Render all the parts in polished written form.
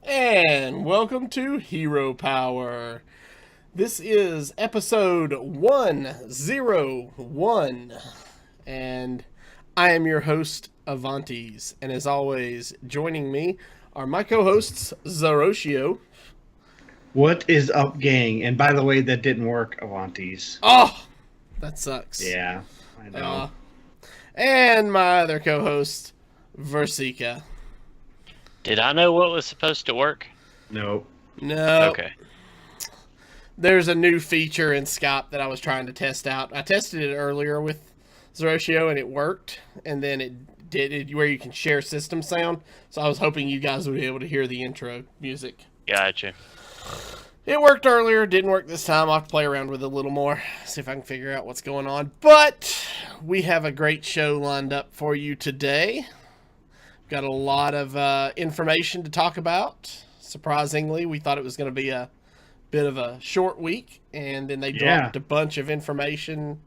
And welcome to Hero Power. This is episode 101. And I am your host, Avantes. And as always, joining me are my co-hosts, Zeroshio. What is up, gang? And by the way, that didn't work, Avantes. Oh, that sucks. Yeah, I know. And my other co-host, Virsica. Did I know what was supposed to work? Nope. No. Okay. There's a new feature in Skype that I was trying to test out. I tested it earlier with Zeroshio and it worked. And then it did it where you can share system sound. So I was hoping you guys would be able to hear the intro music. Gotcha. It worked earlier, didn't work this time. I'll have to play around with it a little more, see if I can figure out what's going on. But we have a great show lined up for you today. Got a lot of information to talk about. Surprisingly, we thought it was going to be a bit of a short week, and then they dropped a bunch of information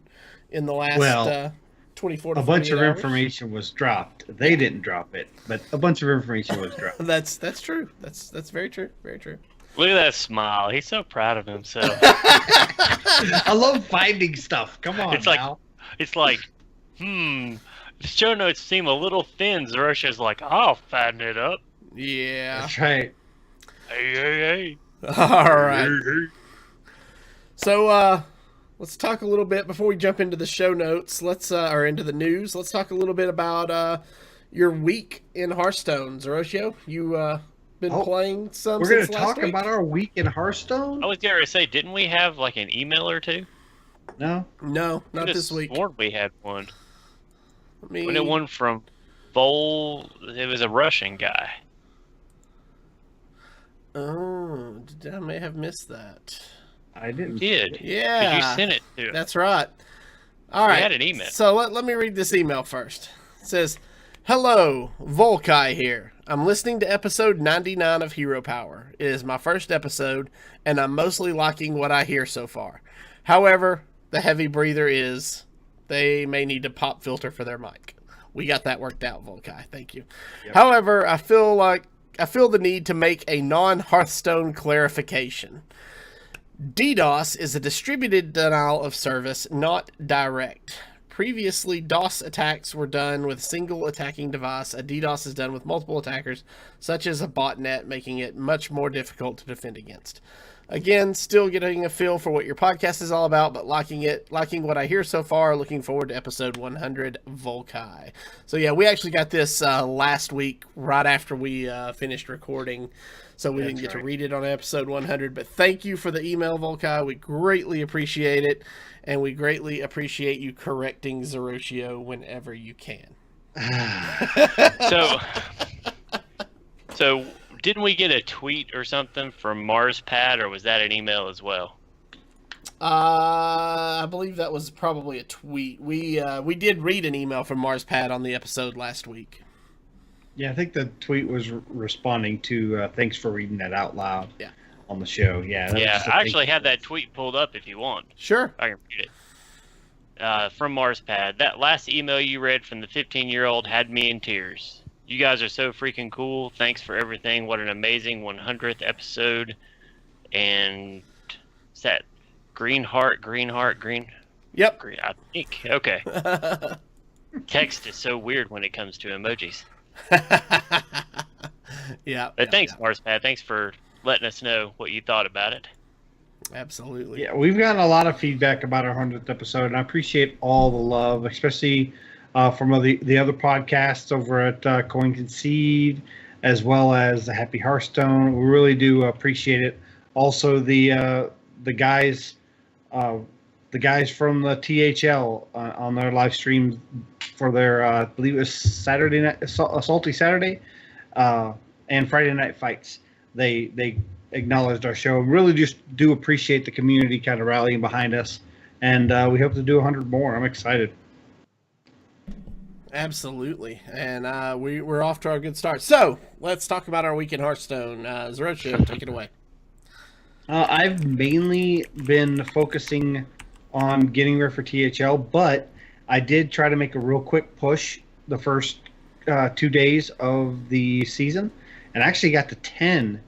in the last 24 to 48 hours. A bunch of information was dropped. They didn't drop it, but a bunch of information was dropped. That's true. That's very true. Very true. Look at that smile. He's so proud of himself. I love finding stuff. Come on, it's like, the show notes seem a little thin. Zeroshio's like, I'll fatten it up. Yeah. That's right. Hey. All right. So, let's talk a little bit before we jump into the show notes. Or into the news. Let's talk a little bit about your week in Hearthstone. Zeroshio, you been playing some. We're going to talk about our week in Hearthstone? I was going to say, didn't we have like an email or two? No, not this week. We had one. We had one from Vol. It was a Russian guy. Oh, I may have missed that. I didn't. Did. Yeah. You sent it to him. That's right. All right. We had an email. So let me read this email first. It says, "Hello, Volkai here. I'm listening to episode 99 of Hero Power. It is my first episode, and I'm mostly liking what I hear so far. However, the heavy breather is they may need to pop filter for their mic. We got that worked out, Volkai. Thank you. Yep. However, I feel the need to make a non-Hearthstone clarification. DDoS is a distributed denial of service, not direct. Previously, DOS attacks were done with a single attacking device. A DDoS is done with multiple attackers, such as a botnet, making it much more difficult to defend against. Again, still getting a feel for what your podcast is all about, but liking what I hear so far. Looking forward to episode 100, Volkai." So yeah, we actually got this last week, right after we finished recording. So we didn't get to read it on episode 100, but thank you for the email, Volkai. We greatly appreciate it, and we greatly appreciate you correcting Zeroshio whenever you can. So didn't we get a tweet or something from MarsPad, or was that an email as well? I believe that was probably a tweet. We did read an email from MarsPad on the episode last week. Yeah, I think the tweet was responding to thanks for reading that out loud. Yeah. On the show. Yeah. I actually have that tweet pulled up if you want. Sure. I can read it. From MarsPad. That last email you read from the 15-year-old had me in tears. You guys are so freaking cool. Thanks for everything. What an amazing 100th episode. And is that green heart? Yep. Green, I think. Okay. Text is so weird when it comes to emojis. Yeah. But thanks, MarsPad. Thanks for letting us know what you thought about it. Absolutely. Yeah, we've gotten a lot of feedback about our 100th episode, and I appreciate all the love, especially from the other podcasts over at Coin Concede, as well as the Happy Hearthstone. We really do appreciate it. Also, the guys from the THL on their live stream for their I believe it was Saturday night, Salty Saturday, and Friday night fights. They acknowledged our show. Really just do appreciate the community kind of rallying behind us, and we hope to do 100 more. I'm excited. Absolutely, and we're off to our good start. So let's talk about our week in Hearthstone. Zeroshio, take it away. I've mainly been focusing on getting ready for THL, but I did try to make a real quick push the first 2 days of the season, and actually got to 10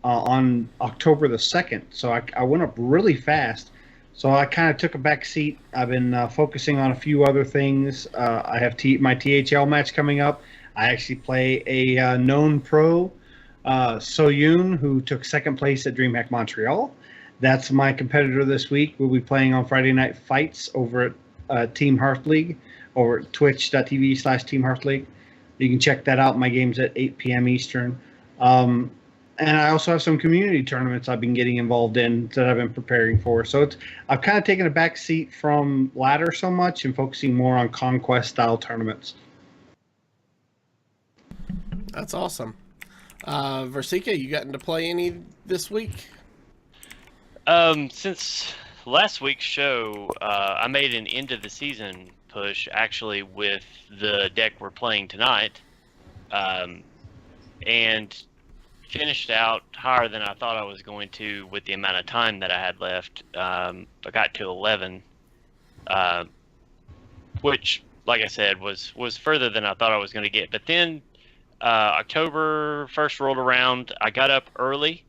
on October the 2nd. So I went up really fast. So I kind of took a back seat. I've been focusing on a few other things. I have my THL match coming up. I actually play a known pro, So Yoon, who took second place at DreamHack Montreal. That's my competitor this week. We'll be playing on Friday Night Fights over at Team Hearth League, over at twitch.tv/Team Hearth League. You can check that out. My game's at 8 p.m. Eastern. And I also have some community tournaments I've been getting involved in that I've been preparing for. So I've kind of taken a back seat from ladder so much and focusing more on conquest style tournaments. That's awesome. Virsica, you gotten to play any this week? Since last week's show, I made an end of the season push actually with the deck we're playing tonight, and finished out higher than I thought I was going to with the amount of time that I had left. I got to 11, which, like I said, was further than I thought I was going to get. But then October 1st rolled around. I got up early.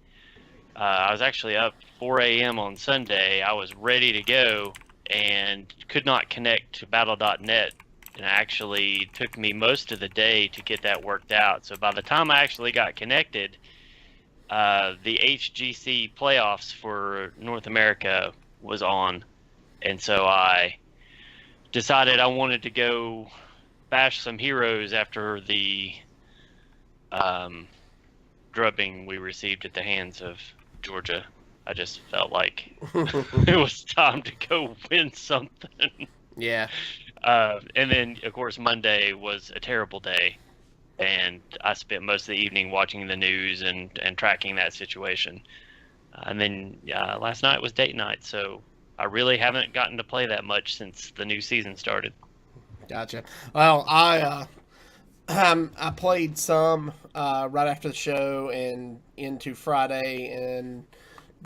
I was actually up 4 a.m. on Sunday. I was ready to go and could not connect to battle.net. And it actually took me most of the day to get that worked out. So by the time I actually got connected, the HGC playoffs for North America was on. And so I decided I wanted to go bash some heroes after the drubbing we received at the hands of Georgia. I just felt like it was time to go win something. Yeah. And then, of course, Monday was a terrible day, and I spent most of the evening watching the news and tracking that situation. And then last night was date night, so I really haven't gotten to play that much since the new season started. Gotcha. Well, I played some right after the show and into Friday, and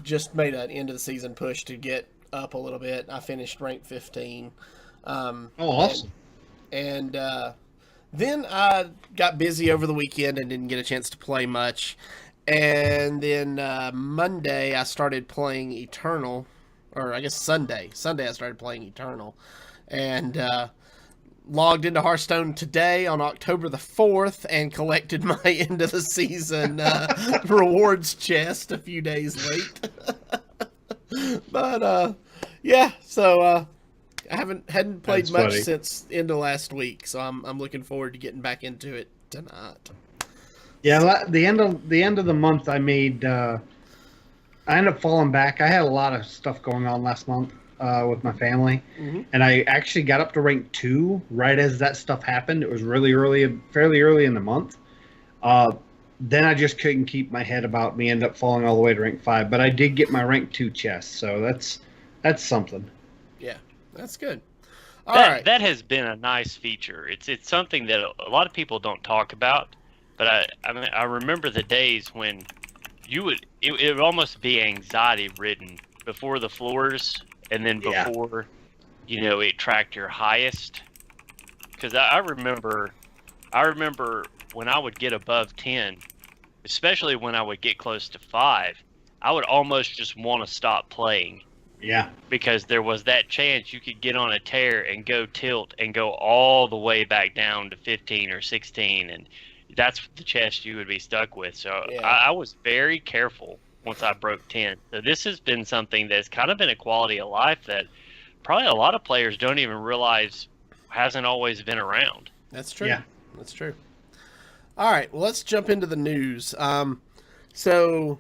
just made an end of the season push to get up a little bit. I finished ranked 15. Awesome. And then I got busy over the weekend and didn't get a chance to play much. And then Monday I started playing Eternal, or I guess Sunday. Sunday I started playing Eternal. And logged into Hearthstone today on October the 4th and collected my end of the season rewards chest a few days late. But yeah, so I hadn't played That's much funny. since end of last week, so I'm looking forward to getting back into it tonight. Yeah, the end of the month, I ended up falling back. I had a lot of stuff going on last month with my family, and I actually got up to rank 2 right as that stuff happened. It was really early, fairly early in the month. Then I just couldn't keep my head about me. Ended up falling all the way to rank 5, but I did get my rank 2 chest, so that's something. Yeah, that's good. All right. That has been a nice feature. It's something that a lot of people don't talk about, but I remember the days when it would almost be anxiety ridden before the floors, and then before it tracked your highest. Because I remember when I would get above 10, especially when I would get close to 5, I would almost just want to stop playing. Yeah. Because there was that chance you could get on a tear and go tilt and go all the way back down to 15 or 16, and that's the chest you would be stuck with. So Yeah. I was very careful once I broke 10. So this has been something that's kind of been a quality of life that probably a lot of players don't even realize hasn't always been around. That's true. Yeah. That's true. All right, well, let's jump into the news. So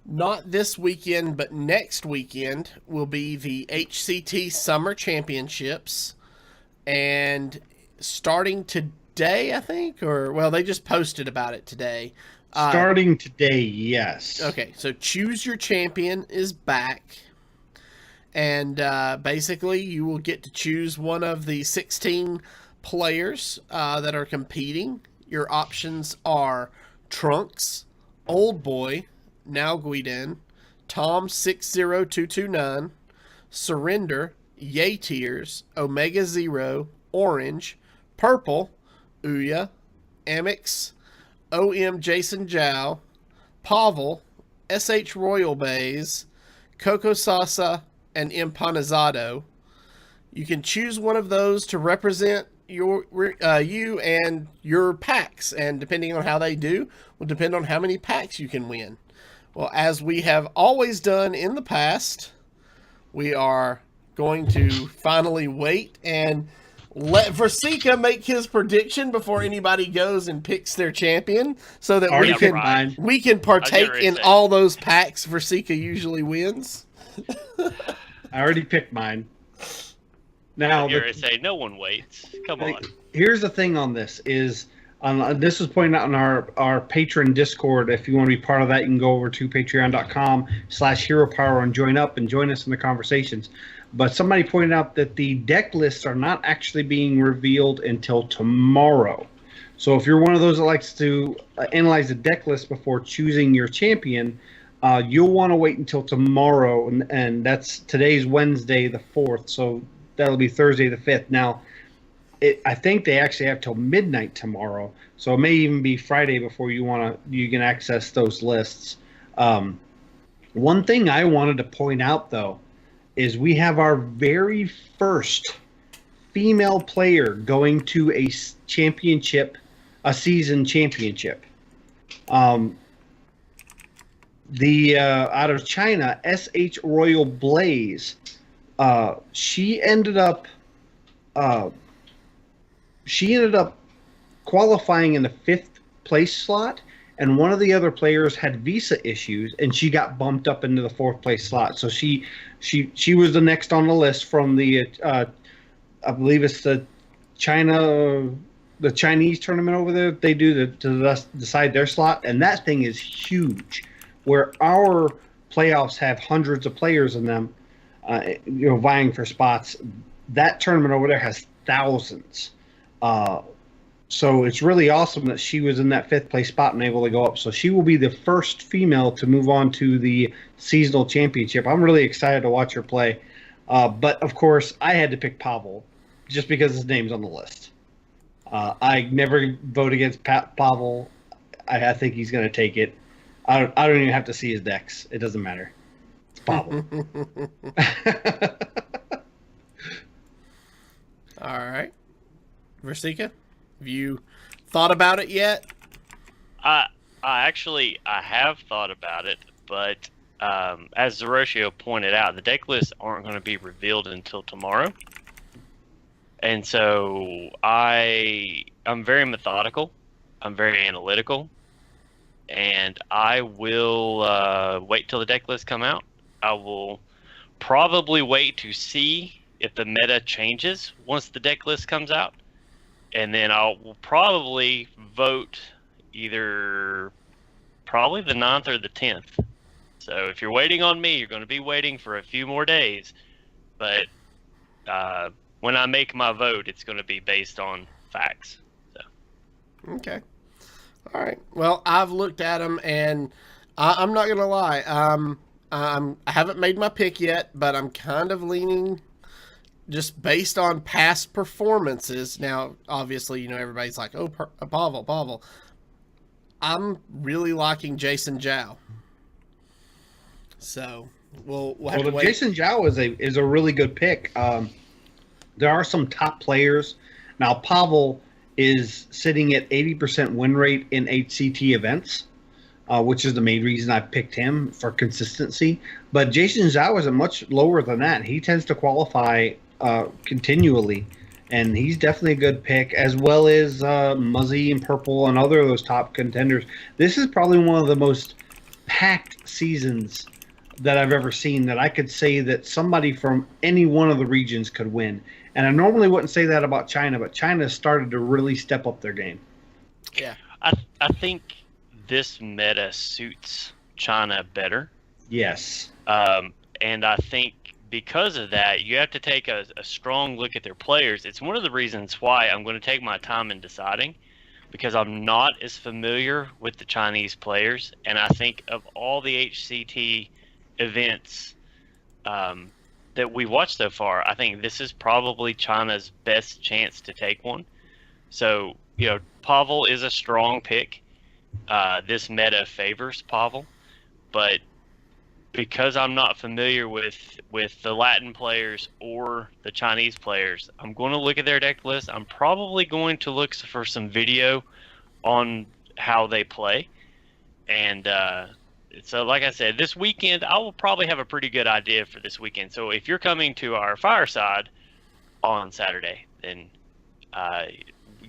not this weekend, but next weekend will be the HCT Summer Championships. And starting today, I think, they just posted about it today. Starting today, yes. Okay, so Choose Your Champion is back. And basically, you will get to choose one of the 16 players that are competing. Your options are Trunks, Old Boy, Now Guiden, Tom 60229, Surrender, Yay Tears, Omega Zero, Orange, Purple, Ouya, Amix, OM Jason Zhao, Pavel, SH Royal Bays, Coco Sasa, and Empanizado. You can choose one of those to represent you and your packs, and depending on how they do will depend on how many packs you can win. Well, as we have always done in the past, we are going to finally wait and let Virsica make his prediction before anybody goes and picks their champion, so that we can partake in all those packs Virsica usually wins. I already picked mine. Now, no one waits. Come on. Here's the thing on this is, this was pointed out in our patron Discord. If you want to be part of that, you can go over to patreon.com/HeroPower and join up and join us in the conversations. But somebody pointed out that the deck lists are not actually being revealed until tomorrow. So if you're one of those that likes to analyze the deck list before choosing your champion, you'll want to wait until tomorrow. And that's today's Wednesday the 4th. So that'll be Thursday the 5th. Now, I think they actually have till midnight tomorrow. So it may even be Friday before you can access those lists. One thing I wanted to point out, though, is we have our very first female player going to a championship, a season championship. Out of China, SH Royal Blaze, she ended up qualifying in the 5th place slot, and one of the other players had visa issues, and she got bumped up into the 4th place slot. So she was the next on the list from the I believe it's the Chinese tournament over there. They do to decide their slot, and that thing is huge. Where our playoffs have hundreds of players in them, vying for spots. That tournament over there has thousands. So it's really awesome that she was in that 5th place spot and able to go up. So she will be the first female to move on to the seasonal championship. I'm really excited to watch her play. But, of course, I had to pick Pavel just because his name's on the list. I never vote against Pavel. I think he's going to take it. I don't even have to see his decks. It doesn't matter. It's Pavel. All right. Virsica, have you thought about it yet? I have thought about it, but as Zeroshio pointed out, the deck lists aren't going to be revealed until tomorrow. And so I'm very methodical. I'm very analytical. And I will wait till the deck lists come out. I will probably wait to see if the meta changes once the deck list comes out. And then I'll probably vote either probably the 9th or the 10th. So if you're waiting on me, you're going to be waiting for a few more days. But when I make my vote, it's going to be based on facts. So. Okay. All right. Well, I've looked at them, and I'm not going to lie. I haven't made my pick yet, but I'm kind of leaning just based on past performances. Now, obviously, everybody's like, oh, Pavel. I'm really liking Jason Zhao. So we'll have to wait. Jason Zhao is a really good pick. There are some top players. Now, Pavel is sitting at 80% win rate in HCT events, which is the main reason I picked him for consistency. But Jason Zhao is much lower than that. He tends to qualify continually, and he's definitely a good pick, as well as Muzzy and Purple and other of those top contenders. This is probably one of the most packed seasons that I've ever seen, that I could say that somebody from any one of the regions could win. And I normally wouldn't say that about China, but China started to really step up their game. Yeah. I think this meta suits China better. Yes. And I think because of that, you have to take a strong look at their players. It's one of the reasons why I'm going to take my time in deciding, because I'm not as familiar with the Chinese players. And I think of all the HCT events that we watched so far, I think this is probably China's best chance to take one. So, Pavel is a strong pick. this meta favors Pavel, but because I'm not familiar with the Latin players or the Chinese players, I'm going to look at their deck list. I'm probably going to look for some video on how they play. And so, like I said, this weekend, I will probably have a pretty good idea for this weekend. So if you're coming to our fireside on Saturday, then,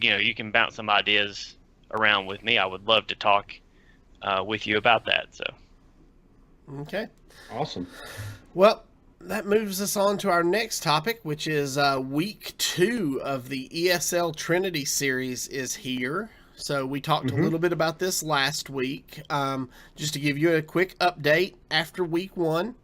you can bounce some ideas around with me. I would love to talk with you about that. So. Okay. Awesome. Well, that moves us on to our next topic, which is week 2 of the ESL Trinity Series is here. So we talked a little bit about this last week. Just to give you a quick update, after week 1,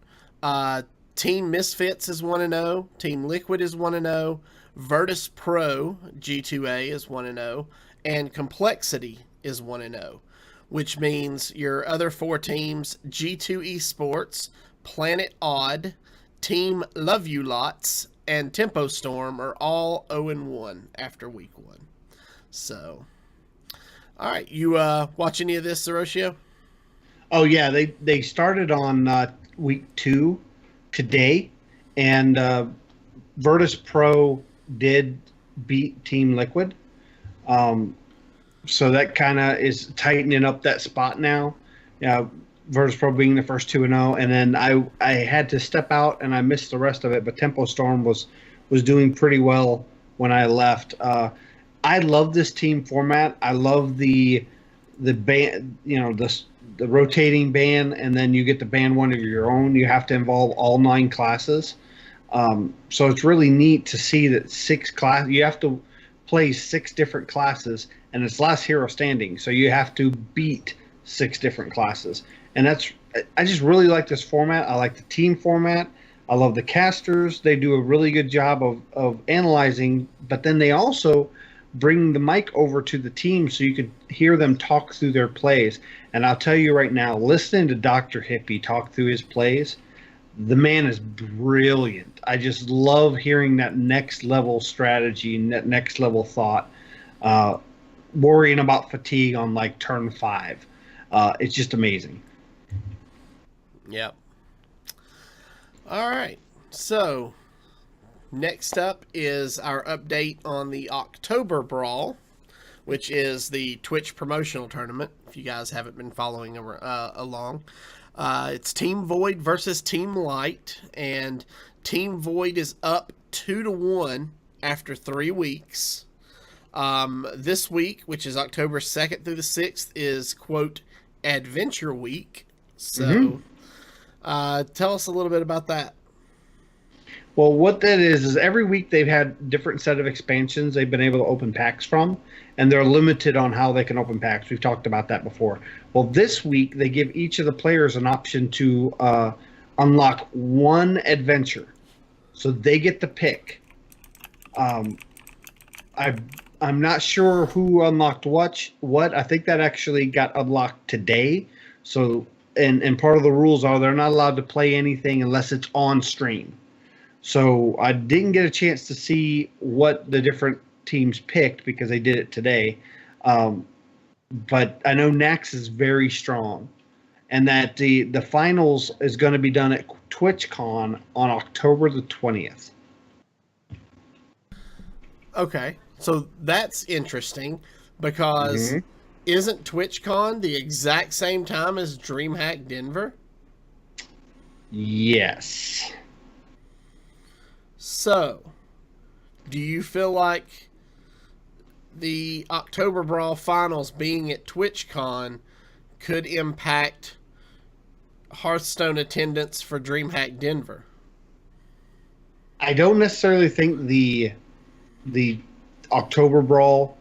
Team Misfits is 1-0, Team Liquid is 1-0, Virtus Pro G2A is 1-0, and Complexity is 1-0. Which means your other 4 teams, G2 Esports, Planet Odd, Team Love You Lots, and Tempo Storm are all 0-1 after week 1. So, all right, you watch any of this, Zeroshio? Oh yeah, they started on week 2 today, and Virtus Pro did beat Team Liquid. So that kind of is tightening up that spot now. Yeah, Virtus Pro being the first 2-0, and then I had to step out and I missed the rest of it. But Tempo Storm was doing pretty well when I left. I love this team format. I love the band, the rotating ban, and then you get to ban one of your own. You have to involve all 9 classes. So it's really neat to see that 6 class. You have to play 6 different classes, and it's last hero standing. So you have to beat 6 different classes, and I just really like this format. I like the team format. I love the casters. They do a really good job of analyzing, but then they also bring the mic over to the team so you could hear them talk through their plays. And I'll tell you right now, listening to Dr. Hippie talk through his plays, the man is brilliant. I just love hearing that next level strategy and that next level thought. Worrying about fatigue on like turn 5. It's just amazing. Yep. All right. So next up is our update on the Oktoberbrawl, which is the Twitch promotional tournament. If you guys haven't been following along, it's Team Void versus Team Light, and Team Void is up 2-1 after 3 weeks. This week, which is October 2nd through the 6th, is, quote, Adventure Week. So, tell us a little bit about that. Well, what that is every week they've had different set of expansions they've been able to open packs from, and they're limited on how they can open packs. We've talked about that before. Well, this week they give each of the players an option to unlock 1 adventure. So they get to pick. I'm not sure who unlocked what. I think that actually got unlocked today. So, and part of the rules are they're not allowed to play anything unless it's on stream. So I didn't get a chance to see what the different teams picked because they did it today. But I know Nax is very strong, and that the finals is going to be done at TwitchCon on October the 20th. Okay, so that's interesting because isn't TwitchCon the exact same time as DreamHack Denver? Yes. So, do you feel like the Oktoberbrawl finals being at TwitchCon could impact Hearthstone attendance for DreamHack Denver? I don't necessarily think the Oktoberbrawl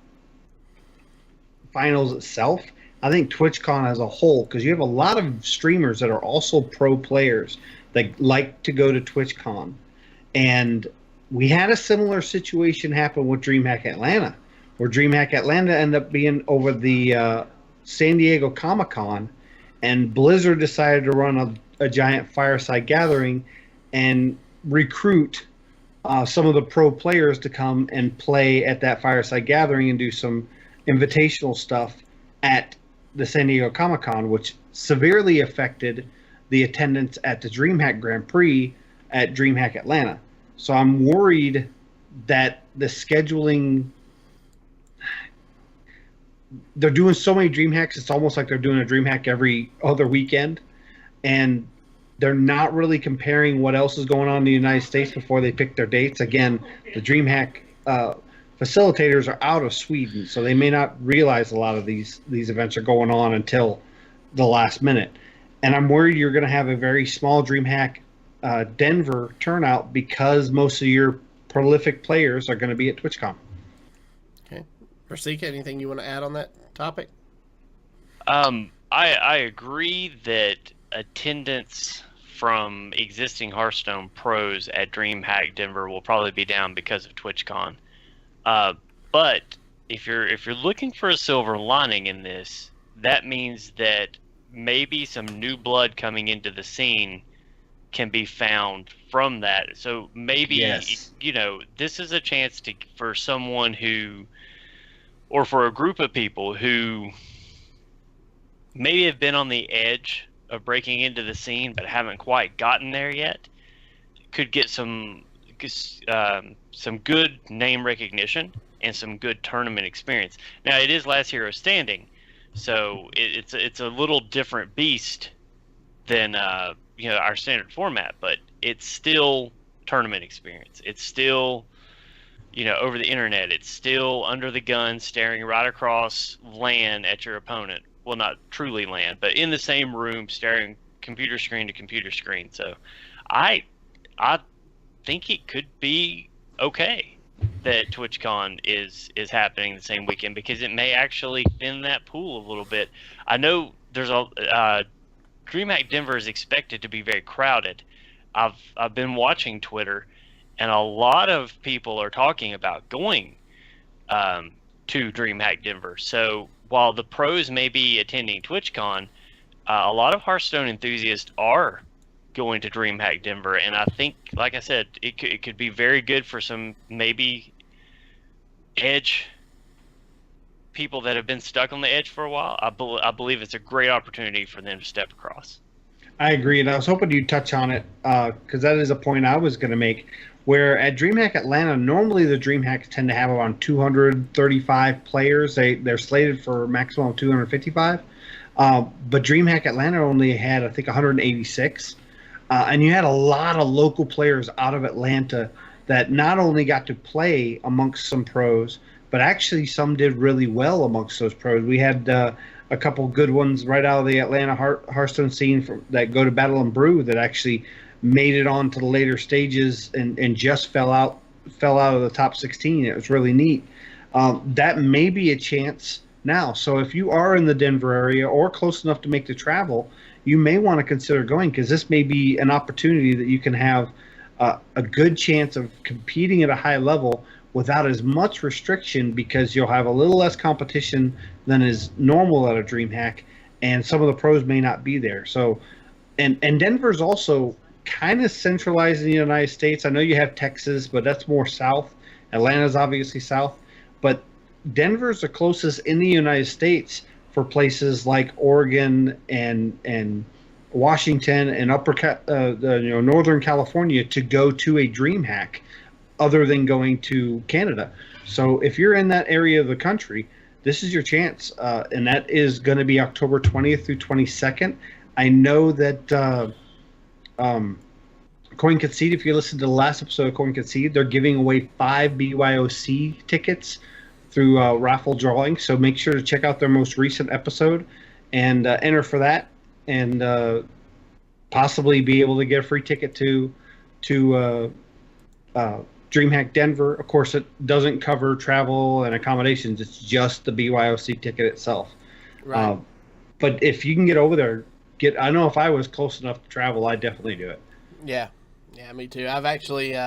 finals itself. I think TwitchCon as a whole, because you have a lot of streamers that are also pro players that like to go to TwitchCon. And we had a similar situation happen with DreamHack Atlanta, where DreamHack Atlanta ended up being over the San Diego Comic-Con, and Blizzard decided to run a giant fireside gathering and recruit some of the pro players to come and play at that fireside gathering and do some invitational stuff at the San Diego Comic-Con, which severely affected the attendance at the DreamHack Grand Prix at DreamHack Atlanta. So I'm worried that the scheduling, they're doing so many DreamHacks, it's almost like they're doing a DreamHack every other weekend, and they're not really comparing what else is going on in the United States before they pick their dates. Again, the DreamHack facilitators are out of Sweden, so they may not realize a lot of these events are going on until the last minute. And I'm worried you're going to have a very small DreamHack Denver turnout because most of your prolific players are going to be at TwitchCon. Okay. Virsica, anything you want to add on that topic? I agree that attendance from existing Hearthstone pros at DreamHack Denver will probably be down because of TwitchCon. But if you're looking for a silver lining in this, that means that maybe some new blood coming into the scene can be found from that. So maybe, yes, this is a chance for someone who, or for a group of people who maybe have been on the edge of breaking into the scene but haven't quite gotten there yet, could get some good name recognition and some good tournament experience. Now, it is last hero standing, so it's a little different beast than our standard format, but it's still tournament experience. It's still over the internet. It's still under the gun, staring right across LAN at your opponent. Well, not truly LAN, but in the same room, staring computer screen to computer screen. So, I think it could be okay that TwitchCon is happening the same weekend, because it may actually thin that pool a little bit. I know there's DreamHack Denver is expected to be very crowded. I've been watching Twitter, and a lot of people are talking about going to DreamHack Denver. So while the pros may be attending TwitchCon, a lot of Hearthstone enthusiasts are going to DreamHack Denver, and I think, like I said, it could be very good for some maybe edge people that have been stuck on the edge for a while. I believe it's a great opportunity for them to step across. I agree, and I was hoping you'd touch on it because that is a point I was going to make. Where at DreamHack Atlanta, normally the DreamHacks tend to have around 235 players. They're slated for a maximum of 255. But DreamHack Atlanta only had, I think, 186. And you had a lot of local players out of Atlanta that not only got to play amongst some pros, but actually some did really well amongst those pros. We had a couple good ones right out of the Atlanta Hearthstone scene that go to Battle and Brew that actually made it on to the later stages and just fell out of the top 16. It was really neat. That may be a chance now. So if you are in the Denver area or close enough to make the travel, you may want to consider going, because this may be an opportunity that you can have a good chance of competing at a high level without as much restriction, because you'll have a little less competition than is normal at a DreamHack, and some of the pros may not be there. So, and Denver's also kind of centralized in the United States. I know you have Texas, but that's more south. Atlanta's obviously south, but Denver's the closest in the United States for places like Oregon and Washington and Northern California to go to a DreamHack, other than going to Canada. So if you're in that area of the country, this is your chance, and that is going to be October 20th through 22nd. I know that Coin Concede, if you listen to the last episode of Coin Concede, they're giving away 5 BYOC tickets through raffle drawing. So make sure to check out their most recent episode and enter for that, and possibly be able to get a free ticket to DreamHack Denver. Of course, it doesn't cover travel and accommodations. It's just the BYOC ticket itself. Right. But if you can get over there, I know if I was close enough to travel, I'd definitely do it. Yeah, me too. I've actually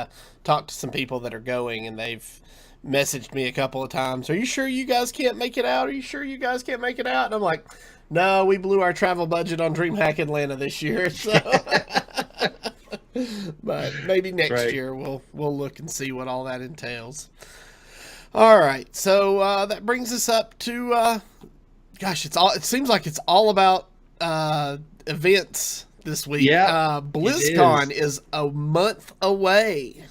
talked to some people that are going, and they've messaged me a couple of times. Are you sure you guys can't make it out? Are you sure you guys can't make it out? And I'm like, no, we blew our travel budget on DreamHack Atlanta this year. So. But maybe next year we'll look and see what all that entails. All right, so that brings us up to Gosh, it seems like it's all about events this week. Yeah, BlizzCon is a month away.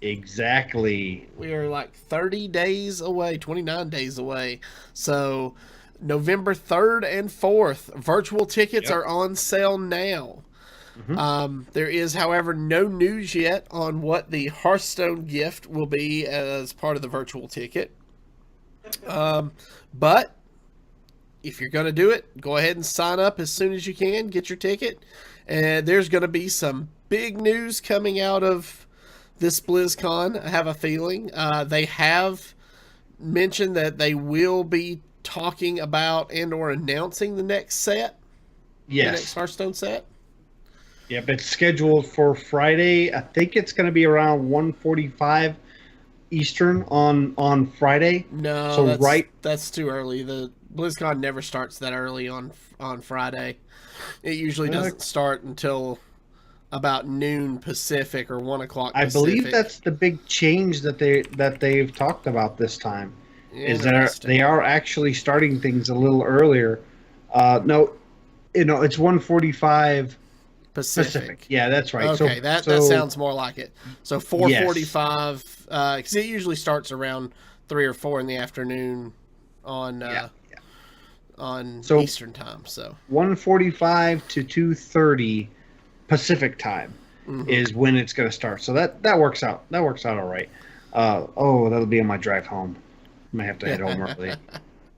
Exactly. We are like 30 days away, 29 days away. So November 3rd and 4th, virtual tickets are on sale now. There is, however, no news yet on what the Hearthstone gift will be as part of the virtual ticket. But if you're going to do it, go ahead and sign up as soon as you can. Get your ticket. And there's going to be some big news coming out of this BlizzCon, I have a feeling. They have mentioned that they will be talking about and or announcing the next set. Yes. The next Hearthstone set. Yep, it's scheduled for Friday. I think it's going to be around 1:45 Eastern on Friday. No, so that's too early. The BlizzCon never starts that early on Friday. It usually doesn't start until about noon Pacific or 1 o'clock Pacific. I believe that's the big change that they've talked about this time. Is that they are actually starting things a little earlier. No, it's 1:45 Pacific. Yeah, that's right. Okay, that sounds more like it. So 4:45, because it usually starts around 3 or 4 in the afternoon on Eastern time. So 1:45 to 2:30 Pacific time is when it's going to start. So that works out. That works out all right. That'll be on my drive home. I might have to head home early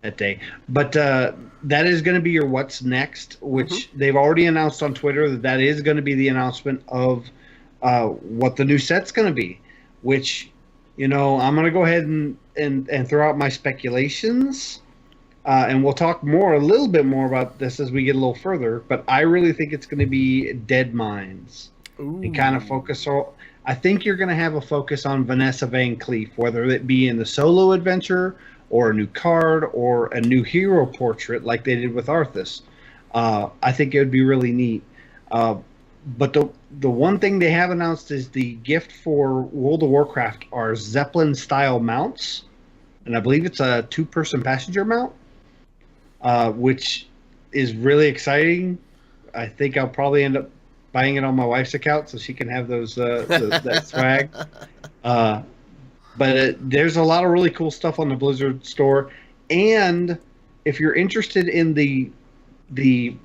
that day. But that is going to be your what's next, which they've already announced on Twitter that is going to be the announcement of what the new set's going to be, which, I'm going to go ahead and throw out my speculations. And we'll talk a little bit more about this as we get a little further. But I really think it's going to be Dead Mines. Ooh. And kind of focus on. I think you're going to have a focus on Vanessa Van Cleef, whether it be in the solo adventure or a new card or a new hero portrait like they did with Arthas. I think it would be really neat. But the one thing they have announced is the gift for World of Warcraft are Zeppelin-style mounts. And I believe it's a 2-person passenger mount, which is really exciting. I think I'll probably end up buying it on my wife's account so she can have those that swag. But there's a lot of really cool stuff on the Blizzard store. And if you're interested in the goodie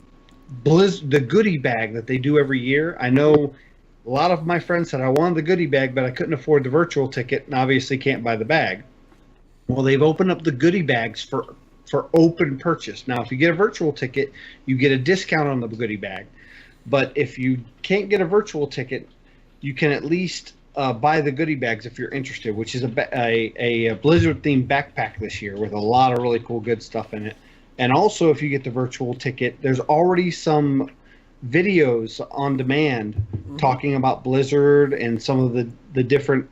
bag that they do every year, I know a lot of my friends said I wanted the goodie bag, but I couldn't afford the virtual ticket and obviously can't buy the bag. Well, they've opened up the goodie bags for open purchase. Now, if you get a virtual ticket, you get a discount on the goodie bag. But if you can't get a virtual ticket, you can at least buy the goodie bags if you're interested, which is a Blizzard-themed backpack this year with a lot of really cool good stuff in it. And also, if you get the virtual ticket, there's already some videos on demand talking about Blizzard and some of the different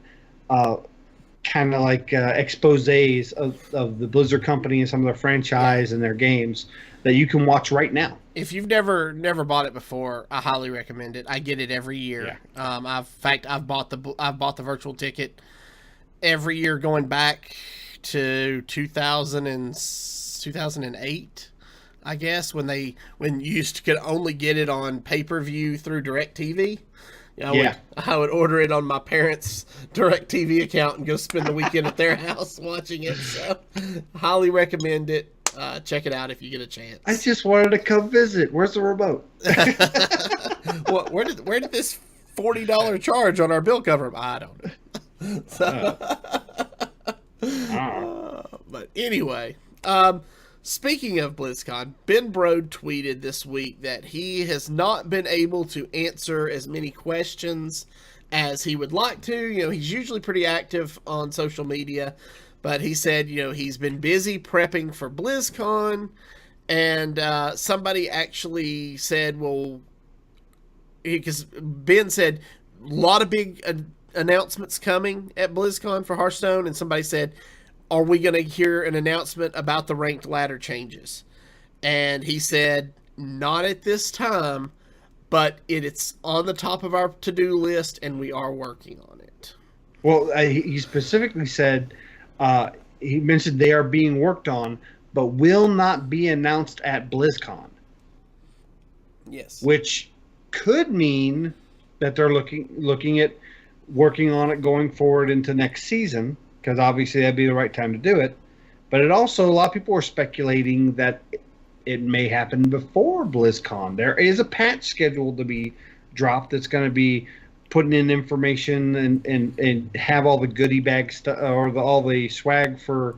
kind of like exposés of the Blizzard company and some of their franchise and their games that you can watch right now. If you've never bought it before, I highly recommend it. I get it every year. Yeah. I've bought the virtual ticket every year going back to 2008, I guess, when you could only get it on pay-per-view through DirecTV. I would order it on my parents' DirecTV account and go spend the weekend at their house watching it. So, highly recommend it. Check it out if you get a chance. I just wanted to come visit. Where's the remote? Well, where did this $40 charge on our bill cover? I don't know. But anyway, speaking of BlizzCon, Ben Brode tweeted this week that he has not been able to answer as many questions as he would like to. He's usually pretty active on social media, but he said, he's been busy prepping for BlizzCon, and somebody actually said, because Ben said a lot of big announcements coming at BlizzCon for Hearthstone, and somebody said, are we going to hear an announcement about the ranked ladder changes? And he said, not at this time, but it's on the top of our to-do list, and we are working on it. Well, he specifically said, he mentioned they are being worked on, but will not be announced at BlizzCon. Yes. Which could mean that they're looking at working on it going forward into next season, because obviously that'd be the right time to do it. But it also, a lot of people are speculating that it may happen before BlizzCon. There is a patch scheduled to be dropped that's going to be putting in information and have all the goodie bag stuff or all the swag for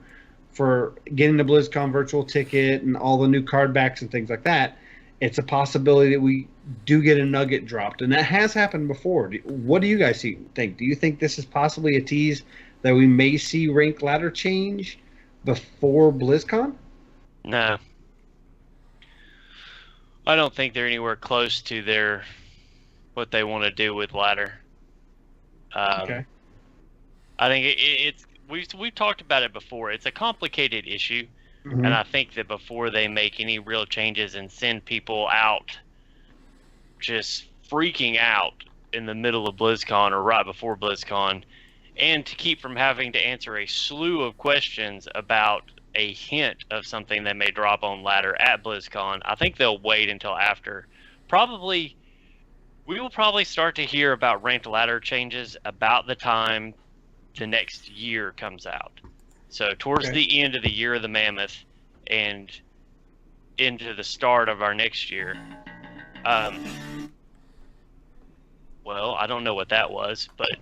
getting the BlizzCon virtual ticket and all the new card backs and things like that. It's a possibility that we do get a nugget dropped, and that has happened before. What do you guys think? Do you think this is possibly a tease that we may see ranked ladder change before BlizzCon? No. I don't think they're anywhere close to what they want to do with ladder. Okay. I think we've talked about it before. It's a complicated issue, Mm-hmm. and I think that before they make any real changes and send people out just freaking out in the middle of BlizzCon or right before BlizzCon, and to keep from having to answer a slew of questions about a hint of something they may drop on ladder at BlizzCon, I think they'll wait until after. We will probably start to hear about ranked ladder changes about the time the next year comes out. So towards the end of the year of the Mammoth and into the start of our next year. Well, I don't know what that was, but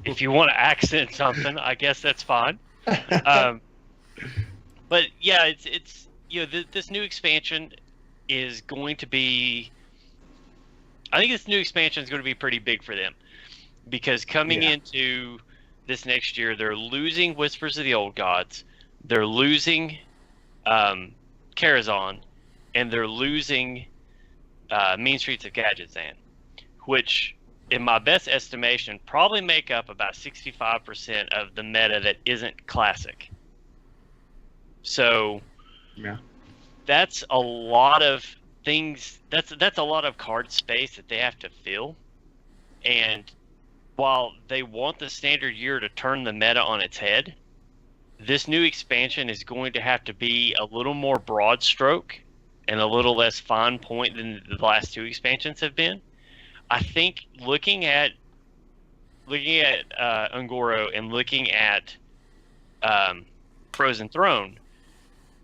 if you want to accent something, I guess that's fine. But yeah, it's this new expansion is going to be. I think this new expansion is going to be pretty big for them, because coming into this next year, they're losing Whispers of the Old Gods, they're losing Karazhan, and they're losing Mean Streets of Gadgetzan, which, in my best estimation, probably make up about 65% of the meta that isn't classic. So, that's a lot of things. That's a lot of card space that they have to fill. And while they want the standard year to turn the meta on its head, this new expansion is going to have to be a little more broad stroke and a little less fine point than the last two expansions have been. I think looking at Ungoro and looking at Frozen Throne,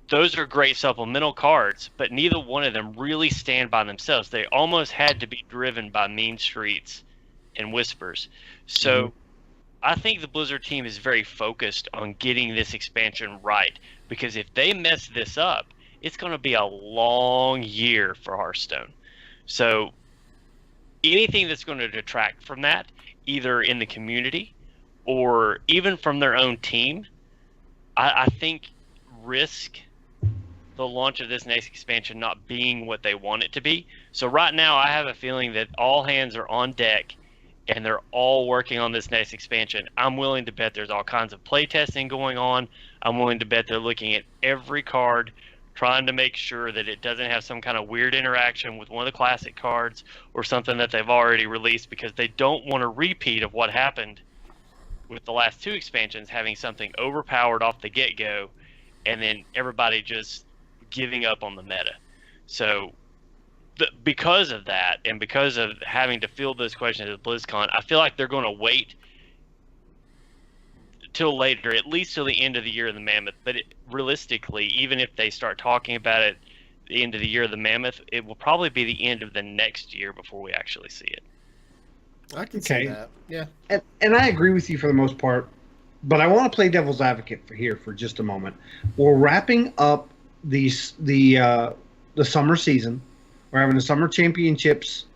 those are great supplemental cards, but neither one of them really stand by themselves. They almost had to be driven by Mean Streets and Whispers. So I think the Blizzard team is very focused on getting this expansion right, because if they mess this up, it's going to be a long year for Hearthstone. So anything that's going to detract from that, either in the community or even from their own team, I think risk the launch of this next expansion not being what they want it to be. So right now I have a feeling that all hands are on deck and they're all working on this next expansion. I'm willing to bet there's all kinds of playtesting going on. I'm willing to bet they're looking at every card, trying to make sure that it doesn't have some kind of weird interaction with one of the classic cards or something that they've already released, because they don't want a repeat of what happened with the last two expansions, having something overpowered off the get-go and then everybody just giving up on the meta. So because of that, and because of having to field those questions at BlizzCon, I feel like they're going to wait till later, at least till the end of the year of the Mammoth. But realistically, even if they start talking about it the end of the year of the Mammoth, it will probably be the end of the next year before we actually see it. I can see that. Yeah. And I agree with you for the most part, but I want to play devil's advocate for just a moment. We're wrapping up the summer season. We're having the summer championships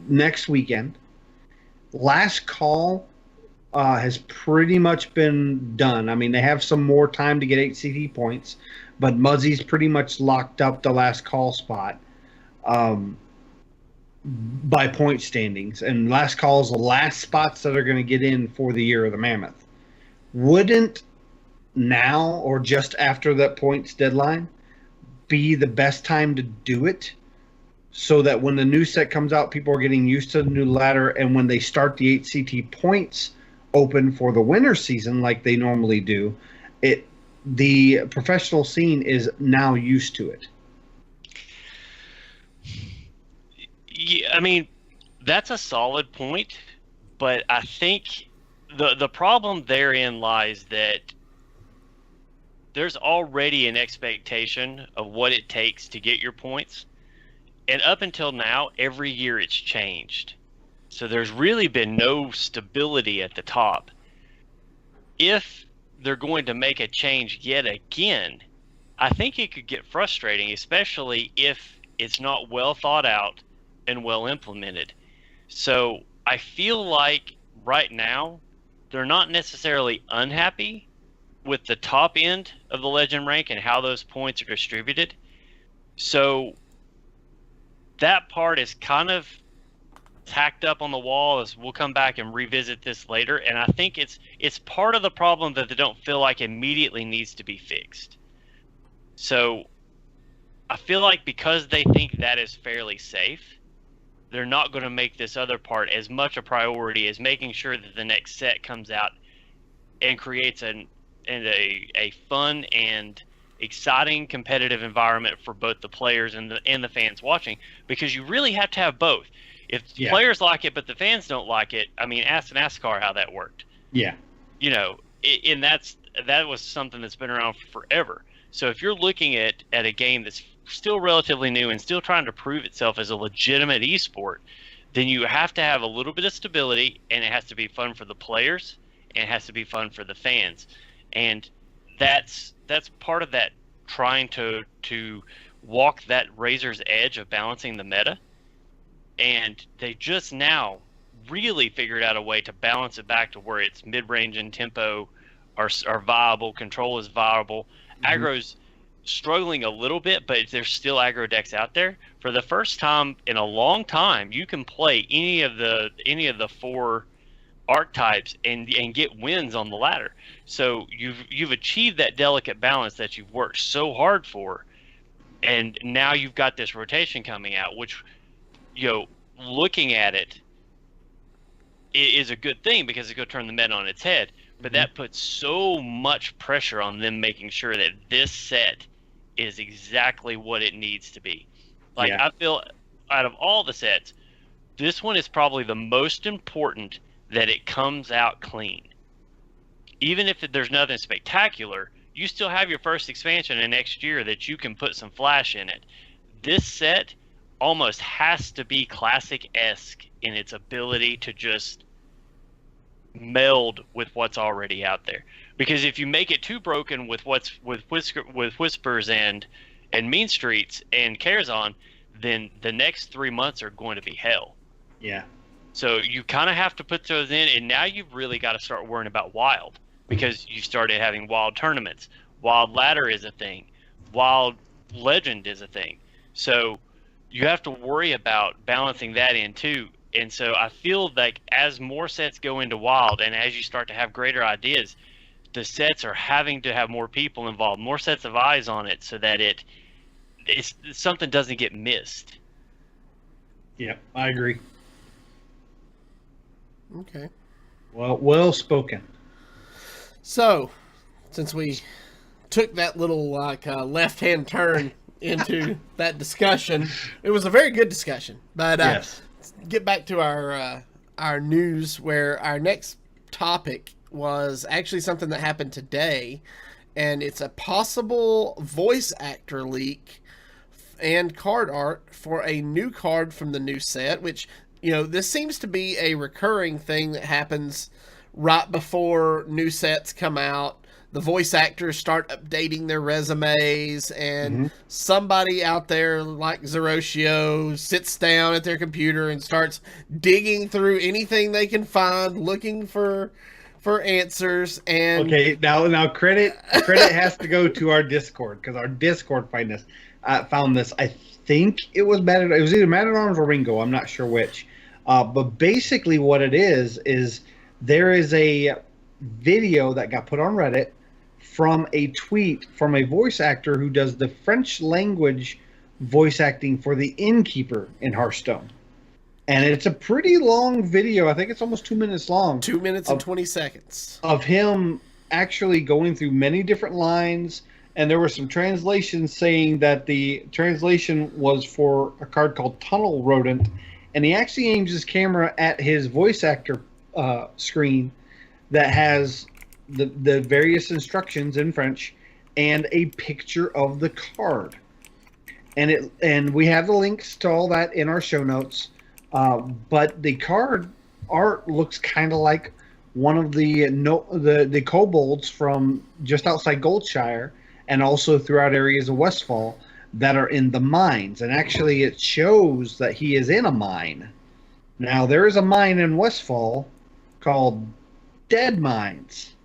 next weekend. Last call has pretty much been done. I mean, they have some more time to get HCT points, but Muzzy's pretty much locked up the last call spot by point standings. And last call is the last spots that are going to get in for the year of the Mammoth. Wouldn't now or just after that points deadline be the best time to do it, so that when the new set comes out, people are getting used to the new ladder, and when they start the HCT points open for the winter season like they normally do, the professional scene is now used to it. Yeah, I mean, that's a solid point, but I think the problem therein lies that there's already an expectation of what it takes to get your points. And up until now, every year it's changed. So there's really been no stability at the top. If they're going to make a change yet again, I think it could get frustrating, especially if it's not well thought out and well implemented. So I feel like right now, they're not necessarily unhappy with the top end of the legend rank and how those points are distributed. So that part is kind of tacked up on the wall, as we'll come back and revisit this later. And I think it's part of the problem that they don't feel like immediately needs to be fixed. So I feel like because they think that is fairly safe, they're not going to make this other part as much a priority as making sure that the next set comes out and creates a fun and exciting competitive environment for both the players and the fans watching, because you really have to have both. If players like it but the fans don't like it, I mean, ask NASCAR how that worked. Yeah. You know, and that was something that's been around for forever. So if you're looking at a game that's still relatively new and still trying to prove itself as a legitimate esport, then you have to have a little bit of stability, and it has to be fun for the players, and it has to be fun for the fans. And that's part of that, trying to walk that razor's edge of balancing the meta. And they just now really figured out a way to balance it back to where it's mid-range and tempo are viable, control is viable. Aggro's struggling a little bit, but there's still aggro decks out there. For the first time in a long time, you can play any of the four archetypes and get wins on the ladder. So you've achieved that delicate balance that you've worked so hard for, and now you've got this rotation coming out, which, you know, looking at it is a good thing because it's going to turn the meta on its head. But that puts so much pressure on them making sure that this set is exactly what it needs to be. Like, I feel out of all the sets, this one is probably the most important that it comes out clean. Even if there's nothing spectacular, you still have your first expansion in next year that you can put some flash in it. This set almost has to be classic-esque in its ability to just meld with what's already out there. Because if you make it too broken with Whispers and Mean Streets and Carazon, then the next 3 months are going to be hell. Yeah. So you kind of have to put those in, and now you've really got to start worrying about Wild, because you started having Wild tournaments. Wild Ladder is a thing. Wild Legend is a thing. So you have to worry about balancing that in too. And so I feel like as more sets go into Wild and as you start to have greater ideas, the sets are having to have more people involved, more sets of eyes on it, so that it's something doesn't get missed. Yeah, I agree. Okay. Well spoken. So, since we took that little left-hand turn into that discussion, it was a very good discussion. But yes. Get back to our news, where our next topic was actually something that happened today, and it's a possible voice actor leak and card art for a new card from the new set, which, you know, this seems to be a recurring thing that happens right before new sets come out. The voice actors start updating their resumes, and somebody out there like Zeroshio sits down at their computer and starts digging through anything they can find, looking for answers. And okay, now credit has to go to our Discord, because our Discord found this. I think it was either Mad at Arms or Ringo. I'm not sure which. But basically, what it is there is a video that got put on Reddit from a tweet from a voice actor who does the French language voice acting for the innkeeper in Hearthstone. And it's a pretty long video. I think it's almost 2 minutes long. 2 minutes and 20 seconds. Of him actually going through many different lines, and there were some translations saying that the translation was for a card called Tunnel Rodent, and he actually aims his camera at his voice actor screen that has the various instructions in French and a picture of the card. And we have the links to all that in our show notes. But the card art looks kind of like one of the kobolds from just outside Goldshire, and also throughout areas of Westfall that are in the mines. And actually, it shows that he is in a mine. Now, there is a mine in Westfall called Dead Mines,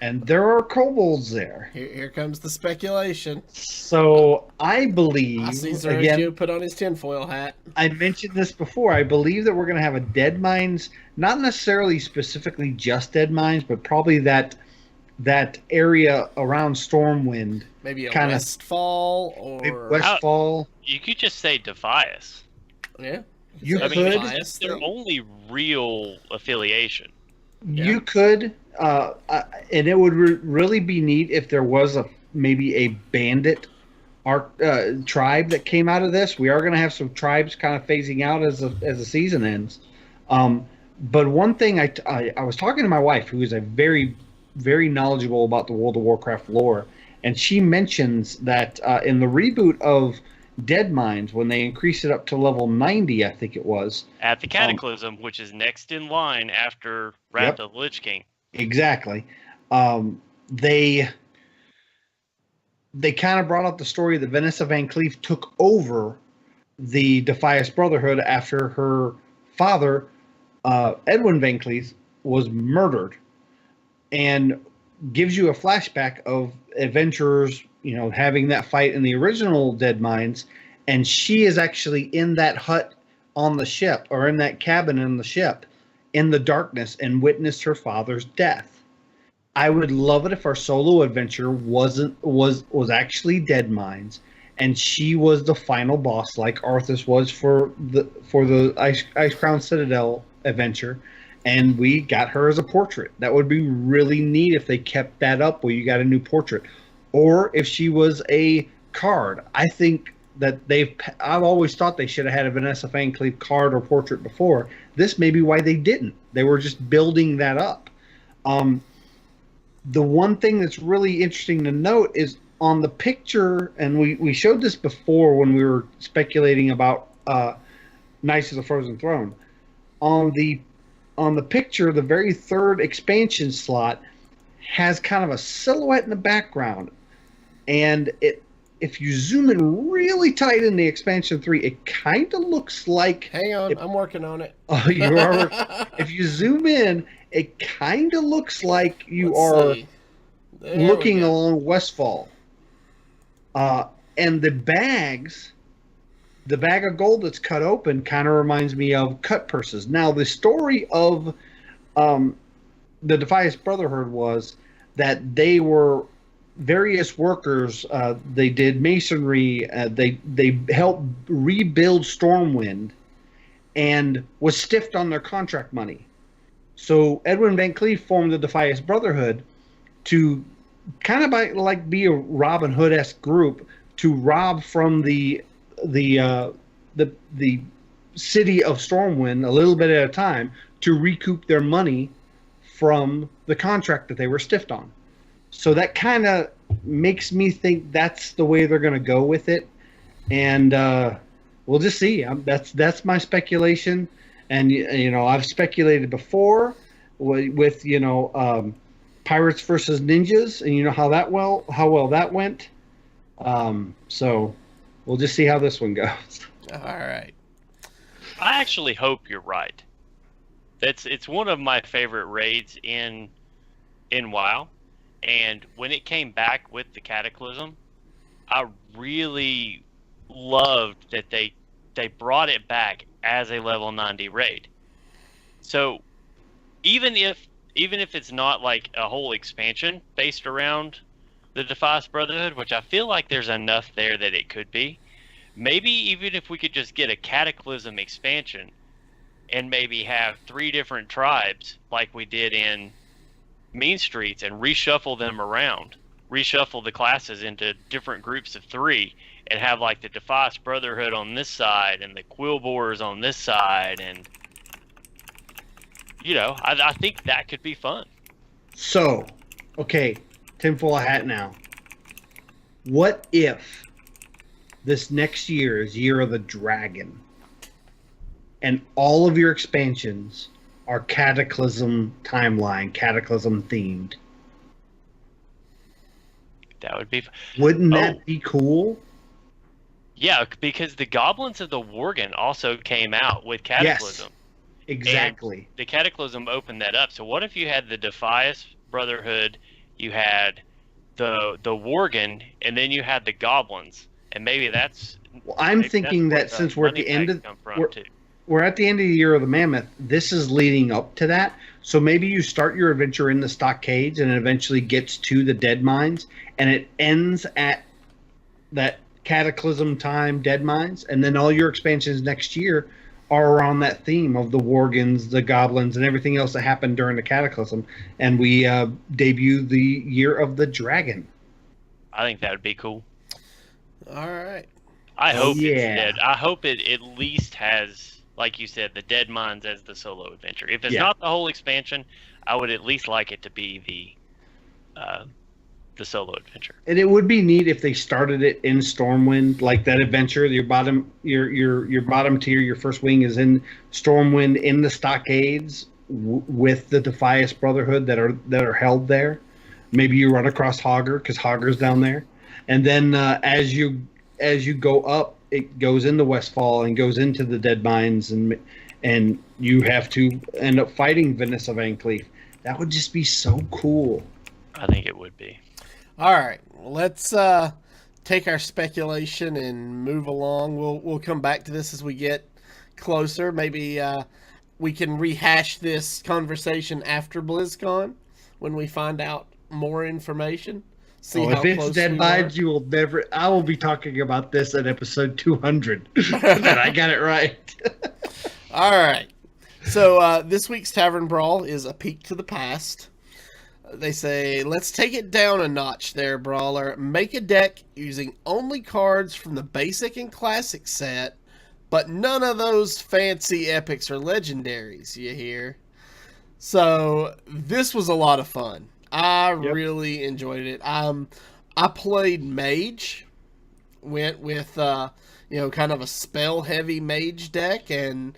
and there are kobolds there. Here comes the speculation. So I believe, I see Sergio put on his tinfoil hat. I mentioned this before. I believe that we're going to have a Dead Mines, not necessarily specifically just Dead Mines, but probably that area around Stormwind. Maybe a kinda, Westfall or Westfall. You could just say Defias. Yeah. You I could. mean, it's their only real affiliation. You could, and it would really be neat if there was maybe a bandit tribe that came out of this. We are going to have some tribes kind of phasing out as the season ends. But one thing I was talking to my wife, who is a very, very knowledgeable about the World of Warcraft lore, and she mentions that in the reboot of Dead Mines, when they increased it up to level 90, I think it was. At the Cataclysm, which is next in line after Wrath of the Lich King. Exactly. They kind of brought up the story that Vanessa Van Cleef took over the Defias Brotherhood after her father, Edwin Van Cleef, was murdered, and gives you a flashback of adventurers, having that fight in the original Dead Mines, and she is actually in that hut on the ship, or in that cabin in the ship, in the darkness, and witnessed her father's death. I would love it if our solo adventure was actually Dead Mines, and she was the final boss, like Arthas was for the Ice Crown Citadel adventure, and we got her as a portrait. That would be really neat if they kept that up where you got a new portrait. Or if she was a card. I think that I've always thought they should have had a Vanessa Van Cleef card or portrait before. This may be why they didn't. They were just building that up. The one thing that's really interesting to note is on the picture, and we showed this before when we were speculating about Knights of the Frozen Throne. On the picture, the very third expansion slot has kind of a silhouette in the background. And if you zoom in really tight in the expansion 3, it kind of looks like... Hang on, I'm working on it. Oh, you are? If you zoom in, it kind of looks like you are looking along Westfall. And the bag of gold that's cut open kind of reminds me of cut purses. Now, the story of the Defias Brotherhood was that they were various workers. They did masonry. They helped rebuild Stormwind, and was stiffed on their contract money. So Edwin Van Cleef formed the Defias Brotherhood to kind of be a Robin Hood-esque group to rob from the city of Stormwind a little bit at a time to recoup their money from the contract that they were stiffed on. So that kind of makes me think that's the way they're going to go with it, and we'll just see. That's my speculation, and I've speculated before with pirates versus ninjas, and how well that went. So we'll just see how this one goes. All right. I actually hope you're right. It's one of my favorite raids in WoW. And when it came back with the Cataclysm, I really loved that they brought it back as a level 90 raid. So even if it's not like a whole expansion based around the Defias Brotherhood, which I feel like there's enough there that it could be, maybe even if we could just get a Cataclysm expansion and maybe have 3 different tribes like we did in mean streets and reshuffle them around, reshuffle the classes into different groups of 3, and have like the Defias Brotherhood on this side and the Quill Borers on this side, and I think that could be fun. So, okay, tinfoil hat now. What if this next year is Year of the Dragon, and all of your expansions are Cataclysm timeline, Cataclysm themed? That would be. Wouldn't that be cool? Yeah, because the Goblins of the Worgen also came out with Cataclysm. Yes, exactly. And the Cataclysm opened that up. So what if you had the Defias Brotherhood, you had the Worgen, and then you had the Goblins, and maybe that's. Well, I'm thinking that since we're at the end of we're at the end of the Year of the Mammoth, this is leading up to that. So maybe you start your adventure in the stockades and it eventually gets to the dead mines, and it ends at that Cataclysm time dead mines, and then all your expansions next year are around that theme of the Worgens, the Goblins, and everything else that happened during the Cataclysm, and we debut the Year of the Dragon. I think that would be cool. All right. I hope it's dead. I hope it at least has, like you said, the dead mines as the solo adventure. If it's not the whole expansion, I would at least like it to be the solo adventure. And it would be neat if they started it in Stormwind, like that adventure. Your bottom tier, your first wing is in Stormwind in the stockades with the Defias Brotherhood that are held there. Maybe you run across Hogger because Hogger's down there, and then as you go up, it goes into Westfall and goes into the Dead Mines, and you have to end up fighting Vanessa Van Cleef. That would just be so cool. I think it would be. All right, let's take our speculation and move along. We'll come back to this as we get closer. Maybe we can rehash this conversation after BlizzCon when we find out more information. See how if it's Dead Mines, you will never. I will be talking about this at episode 200. That I got it right. All right. So this week's Tavern Brawl is a peek to the past. They say, let's take it down a notch there, Brawler. Make a deck using only cards from the basic and classic set, but none of those fancy epics or legendaries, you hear? So this was a lot of fun. I really enjoyed it. I played Mage, went with kind of a spell-heavy Mage deck, and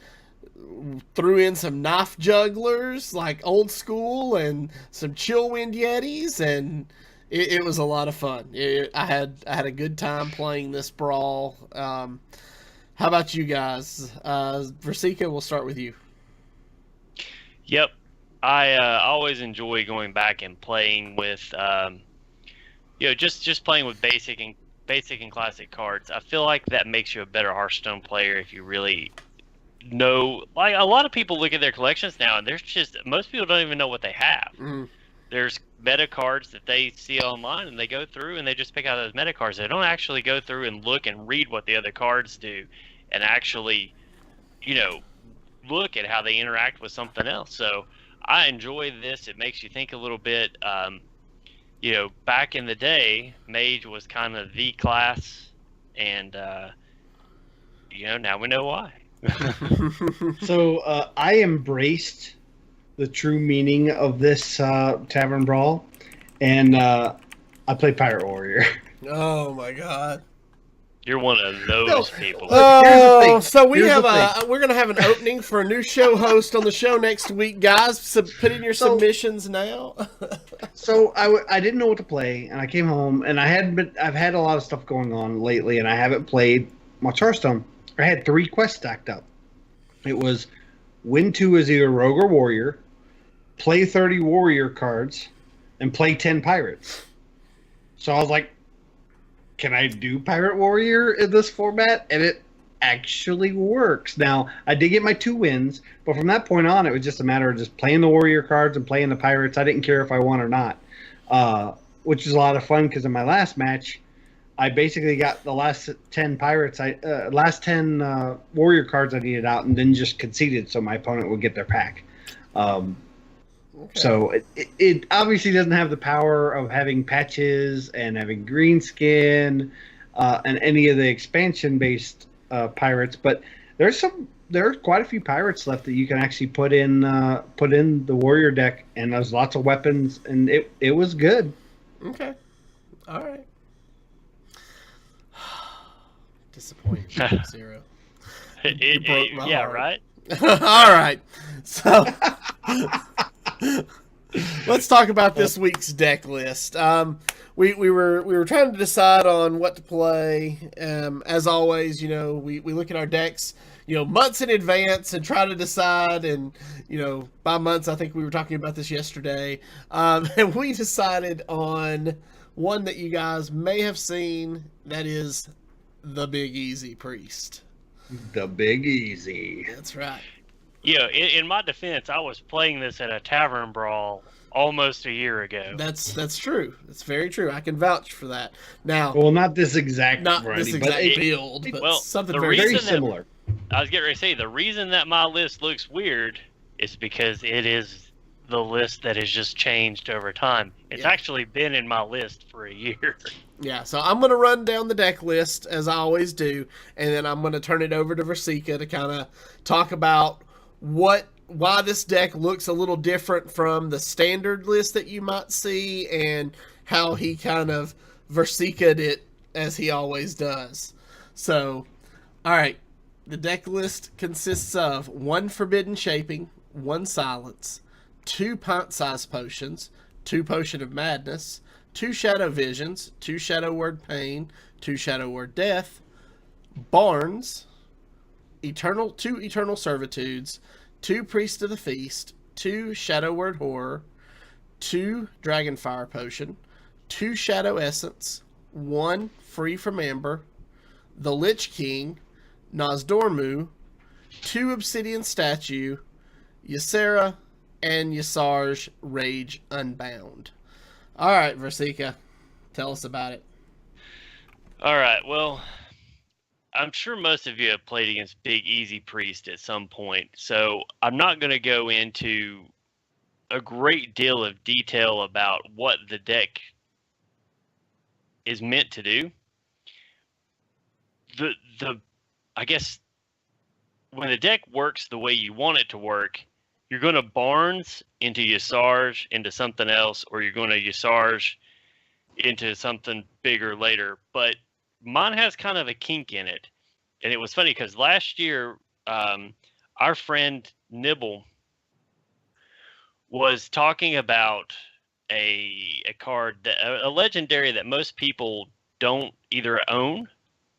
threw in some knife jugglers like old school and some Chillwind Yetis, and it was a lot of fun. I had a good time playing this brawl. How about you guys? Virsica, we'll start with you. Yep. I always enjoy going back and playing with just playing with basic and classic cards. I feel like that makes you a better Hearthstone player if you really know. Like, a lot of people look at their collections now, and most people don't even know what they have. Mm. There's meta cards that they see online, and they go through and they just pick out those meta cards. They don't actually go through and look and read what the other cards do, and actually, look at how they interact with something else. So I enjoy this. It makes you think a little bit. Back in the day, Mage was kind of the class, and now we know why. So I embraced the true meaning of this Tavern Brawl, and I play Pirate Warrior. Oh my god. You're one of those people. Oh, so we're gonna have an opening for a new show host on the show next week, guys. So put in your submissions now. So I didn't know what to play, and I came home, and I've had a lot of stuff going on lately, and I haven't played much Hearthstone. I had 3 quests stacked up. It was win 2 as either Rogue or Warrior, play 30 Warrior cards, and play 10 Pirates. So I was like, can I do Pirate Warrior in this format? And it actually works. Now, I did get my 2 wins, but from that point on, it was just a matter of just playing the Warrior cards and playing the Pirates. I didn't care if I won or not, which is a lot of fun because in my last match, I basically got the last 10 Pirates, last 10 Warrior cards I needed out, and then just conceded so my opponent would get their pack. Okay. So it obviously doesn't have the power of having patches and having green skin and any of the expansion based pirates, but there's quite a few pirates left that you can actually put in the warrior deck, and there's lots of weapons, and it was good. Okay. All right. Disappointing. Zero. You broke my Yeah, heart. right? All right. So let's talk about this week's deck list. We were trying to decide on what to play. As always, we look at our decks, months in advance and try to decide. And by months, I think we were talking about this yesterday, and we decided on one that you guys may have seen. That is the Big Easy Priest. The Big Easy. That's right. Yeah, in my defense, I was playing this at a tavern brawl almost a year ago. That's true. That's very true. I can vouch for that. Now, Well, not this exact not variety, this but exact it- build, but well, something the very very reason that- similar. I was getting ready to say, the reason that my list looks weird is because it is the list that has just changed over time. It's Yeah. actually been in my list for a year. Yeah, so I'm going to run down the deck list as I always do, and then I'm going to turn it over to Virsica to kind of talk about why this deck looks a little different from the standard list that you might see, and how he kind of Versica'd it as he always does. So, all right, the deck list consists of 1 Forbidden Shaping, 1 Silence, 2 Pint-sized Potions, 2 Potion of Madness, 2 Shadow Visions, 2 Shadow Word Pain, 2 Shadow Word Death, Barnes, 2 Eternal Servitudes, 2 Priest of the Feast, 2 Shadow Word Horror, 2 Dragonfire Potion, 2 Shadow Essence, 1 Free from Amber, the Lich King, Nozdormu, 2 Obsidian Statue, Ysera, and Ysarge Rage Unbound. All right, Virsica, tell us about it. All right, well, I'm sure most of you have played against Big Easy Priest at some point, so I'm not going to go into a great deal of detail about what the deck is meant to do. I guess when the deck works the way you want it to work, you're going to Barnes into Ysarge into something else, or you're going to Ysarge into something bigger later. But mine has kind of a kink in it. And it was funny because last year, our friend Nibble was talking about a card, a legendary that most people don't either own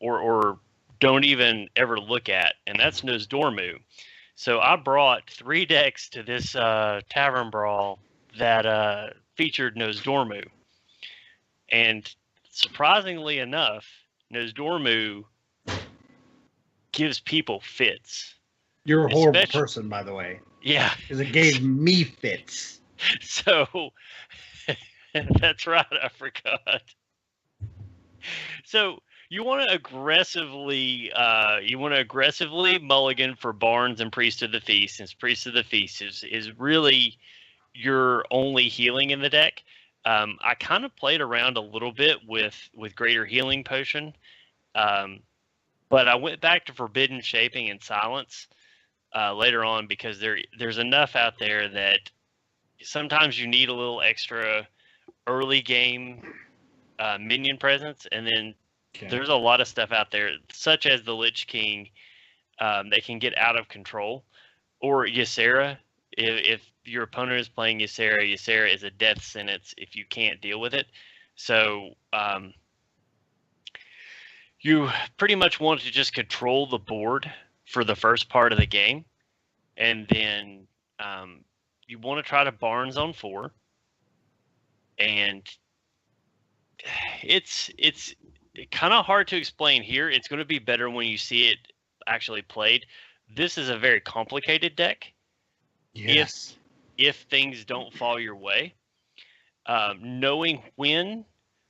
or don't even ever look at, and that's Nozdormu. So I brought 3 decks to this Tavern Brawl that featured Nozdormu. And surprisingly enough, Nozdormu gives people fits. You're a horrible Especially- person, by the way, Yeah, because it gave me fits. so that's right, I forgot. So you want to aggressively mulligan for Barnes and Priest of the Feast, since Priest of the Feast is really your only healing in the deck. I kind of played around a little bit with Greater Healing Potion, but I went back to Forbidden Shaping and Silence later on, because there's enough out there that sometimes you need a little extra early game minion presence, and then there's a lot of stuff out there, such as the Lich King, that can get out of control, or Ysera. If your opponent is playing Ysera, Ysera is a death sentence if you can't deal with it. So you pretty much want to just control the board for the first part of the game, and then you want to try to Barnes on 4, and it's kind of hard to explain here. It's going to be better when you see it actually played. This is a very complicated deck. Yes. If things don't fall your way, knowing when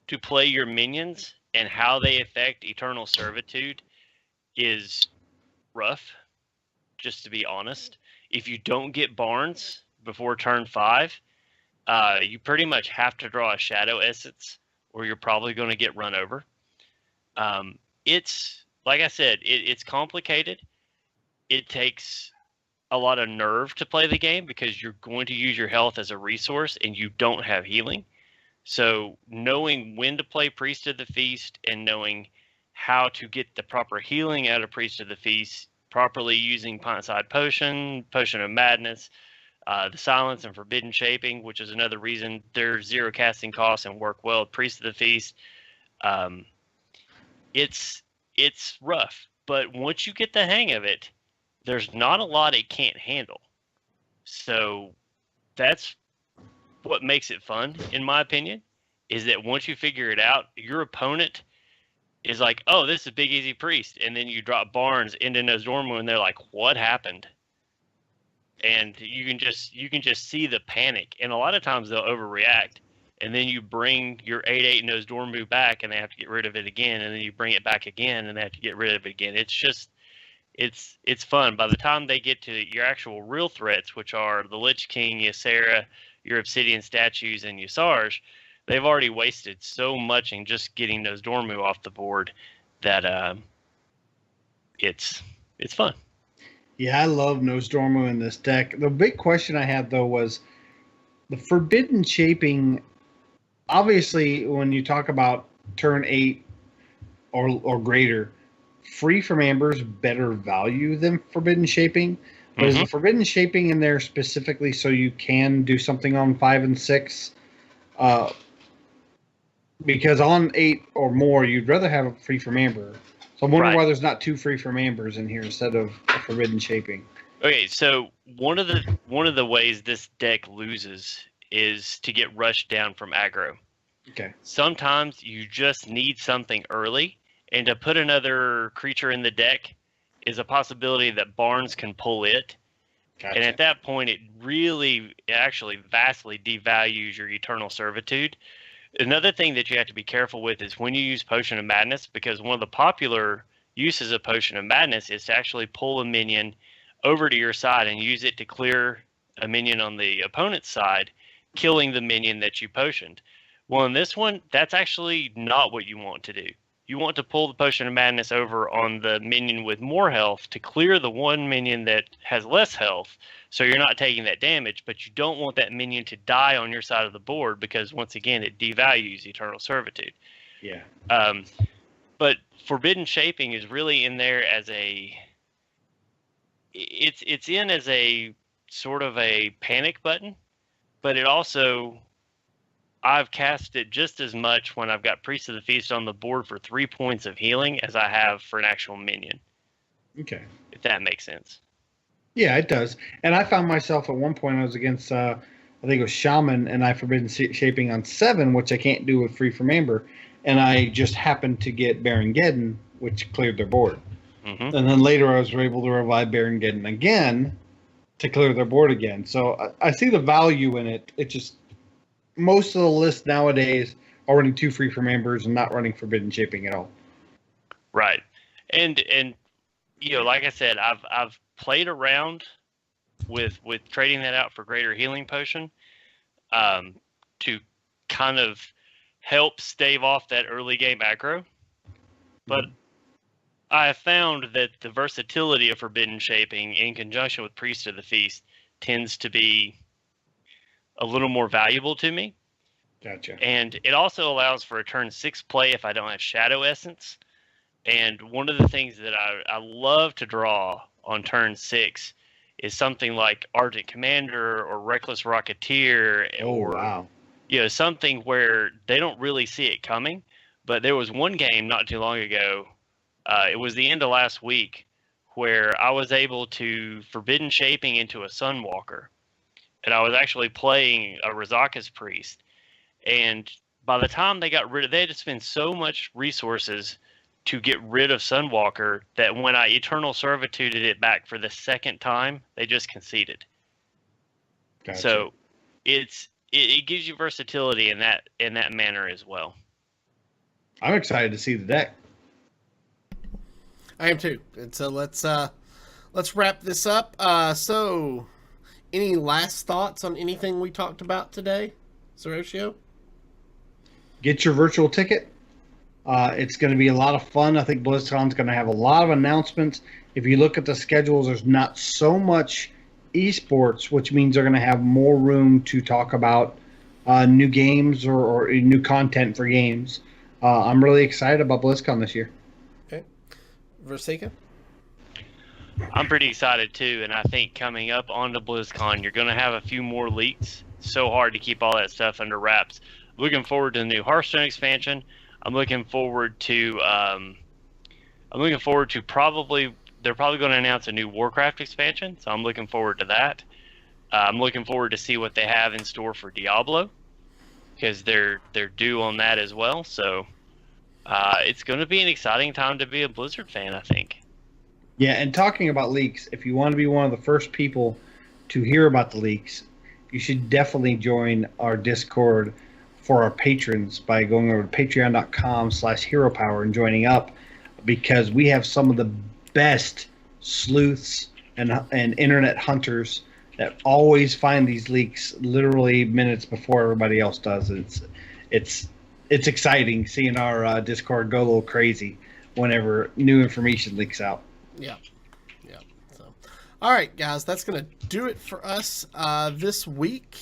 to play your minions and how they affect Eternal Servitude is rough, just to be honest. If you don't get Barnes, before turn 5, you pretty much have to draw a Shadow Essence, or you're probably going to get run over. It's like I said, it's complicated. It takes a lot of nerve to play the game because you're going to use your health as a resource and you don't have healing. So knowing when to play Priest of the Feast and knowing how to get the proper healing out of Priest of the Feast, properly using Pint-Side Potion, Potion of Madness, the Silence and Forbidden Shaping, which is another reason they're 0 casting costs and work well with Priest of the Feast. It's rough, but once you get the hang of it, there's not a lot it can't handle. So that's what makes it fun, in my opinion, is that once you figure it out, your opponent is like, oh, this is Big Easy Priest. And then you drop Barnes into Nosdormu, and they're like, what happened? And you can just see the panic. And a lot of times they'll overreact. And then you bring your 8/8 Nosdormu back, and they have to get rid of it again. And then you bring it back again, and they have to get rid of it again. It's just... It's fun. By the time they get to your actual real threats, which are the Lich King, Ysera, your Obsidian Statues, and Usarge, they've already wasted so much in just getting those Dormu off the board that it's fun. Yeah, I love Nosdormu in this deck. The big question I had, though, was the Forbidden Shaping. Obviously, when you talk about turn 8 or greater, Free from Amber's better value than Forbidden Shaping. But is the Forbidden Shaping in there specifically so you can do something on 5 and 6? Because on 8 or more, you'd rather have a Free from Amber. So I'm wondering why there's not 2 Free from Ambers in here instead of a Forbidden Shaping. Okay, so one of the ways this deck loses is to get rushed down from aggro. Okay. Sometimes you just need something early. And to put another creature in the deck is a possibility that Barnes can pull it. Gotcha. And at that point, it actually vastly devalues your Eternal Servitude. Another thing that you have to be careful with is when you use Potion of Madness, because one of the popular uses of Potion of Madness is to actually pull a minion over to your side and use it to clear a minion on the opponent's side, killing the minion that you potioned. Well, in this one, that's actually not what you want to do. You want to pull the Potion of Madness over on the minion with more health to clear the one minion that has less health, so you're not taking that damage, but you don't want that minion to die on your side of the board because, once again, it devalues Eternal Servitude. Yeah. But Forbidden Shaping is really in there as it's in as a sort of a panic button, but it also... I've cast it just as much when I've got Priest of the Feast on the board for 3 points of healing as I have for an actual minion. Okay. If that makes sense. Yeah, it does. And I found myself at one point, I was against, I think it was Shaman, and I Forbidden Shaping on 7, which I can't do with Free from Amber. And I just happened to get Baron Geddon, which cleared their board. Mm-hmm. And then later I was able to revive Baron Geddon again to clear their board again. So I see the value in it. It just... Most of the lists nowadays are running 2 Free from Ambers and not running Forbidden Shaping at all. Right. And you know, like I said, I've played around with trading that out for Greater Healing Potion to kind of help stave off that early game aggro. But I have found that the versatility of Forbidden Shaping in conjunction with Priest of the Feast tends to be a little more valuable to me. Gotcha. And it also allows for a turn 6 play if I don't have Shadow Essence. And one of the things that I love to draw on turn 6 is something like Ardent Commander or Reckless Rocketeer, or you know, something where they don't really see it coming. But there was one game not too long ago, it was the end of last week, where I was able to Forbidden Shaping into a Sunwalker. And I was actually playing a Rizaka's Priest. And by the time they got rid of... They had to spend so much resources to get rid of Sunwalker that when I Eternal Servituded it back for the second time, they just conceded. Gotcha. So it gives you versatility in that manner as well. I'm excited to see the deck. I am too. And so let's wrap this up. So Any last thoughts on anything we talked about today, Sorosio? Get your virtual ticket. It's going to be a lot of fun. I think BlizzCon's going to have a lot of announcements. If you look at the schedules, there's not so much esports, which means they're going to have more room to talk about new games or new content for games. I'm really excited about BlizzCon this year. Okay. Virsica? I'm pretty excited too, and I think coming up on the BlizzCon, you're going to have a few more leaks. So hard to keep all that stuff under wraps. Looking forward to the new Hearthstone expansion. I'm looking forward to probably they're probably going to announce a new Warcraft expansion, so I'm looking forward to that. I'm looking forward to see what they have in store for Diablo, because they're due on that as well. So it's going to be an exciting time to be a Blizzard fan, I think. Yeah, and talking about leaks, if you want to be one of the first people to hear about the leaks, you should definitely join our Discord for our patrons by going over to patreon.com/heropower and joining up, because we have some of the best sleuths and internet hunters that always find these leaks literally minutes before everybody else does. It's exciting seeing our Discord go a little crazy whenever new information leaks out. Yeah. So, all right, guys, that's going to do it for us this week.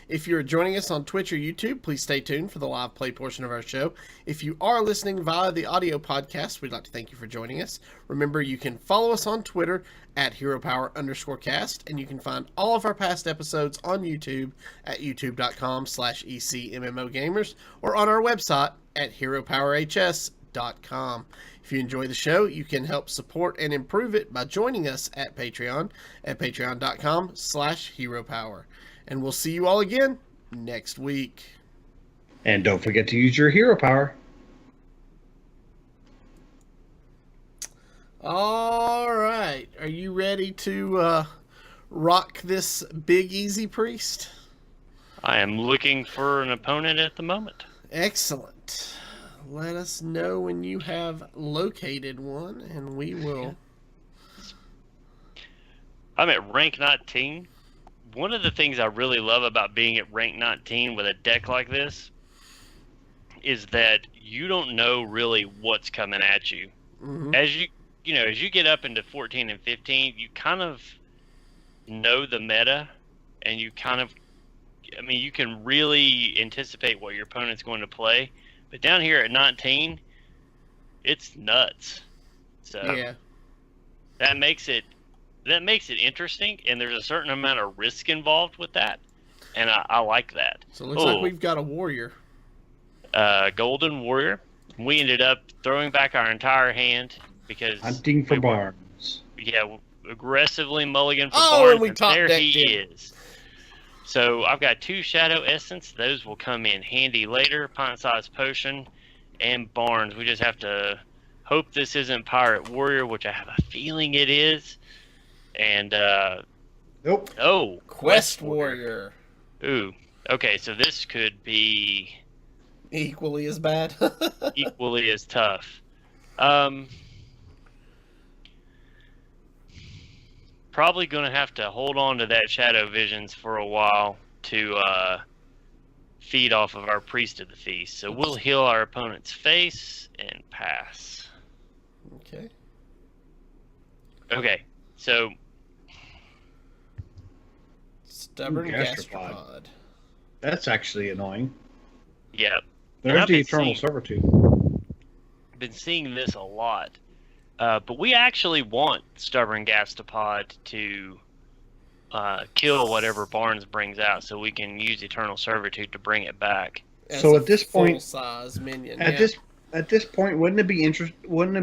If you're joining us on Twitch or YouTube, please stay tuned for the live play portion of our show. If you are listening via the audio podcast, we'd like to thank you for joining us. Remember, you can follow us on Twitter at HeroPower_cast, and you can find all of our past episodes on YouTube at youtube.com/ECMMOGamers or on our website at HeroPowerHS.com. If you enjoy the show, you can help support and improve it by joining us at Patreon at patreon.com/HeroPower. And we'll see you all again next week. And don't forget to use your hero power. All right. Are you ready to rock this Big Easy Priest? I am looking for an opponent at the moment. Excellent. Let us know when you have located one, and we will. I'm at rank 19. One of the things I really love about being at rank 19 with a deck like this is that you don't know really what's coming at you. Mm-hmm. As you get up into 14 and 15, you kind of know the meta, and you can really anticipate what your opponent's going to play. But down here at 19, it's nuts. So Yeah. that makes it interesting, and there's a certain amount of risk involved with that, and I like that. So it looks like we've got a warrior. Golden Warrior. We ended up throwing back our entire hand because Hunting for Barnes. Yeah, aggressively mulligan for Oh, Barnes, and we top there decked he him. is. So I've got 2 Shadow Essence. Those will come in handy later. Pint-sized Potion and Barnes. We just have to hope this isn't Pirate Warrior, which I have a feeling it is. And Nope. Oh, Quest Warrior. Ooh. Okay, so this could be Equally as bad. equally as tough. Probably going to have to hold on to that Shadow Visions for a while to feed off of our Priest of the Feast. So we'll heal our opponent's face and pass. Okay. Okay, so Stubborn Gastropod. Gastropod. That's actually annoying. yeah, There's I've the been Eternal seeing- Servitude. been seeing this a lot. But we actually want Stubborn Gastropod to kill whatever Barnes brings out, so we can use Eternal Servitude to bring it back. As So a at this point- full-size minion. At this point, wouldn't it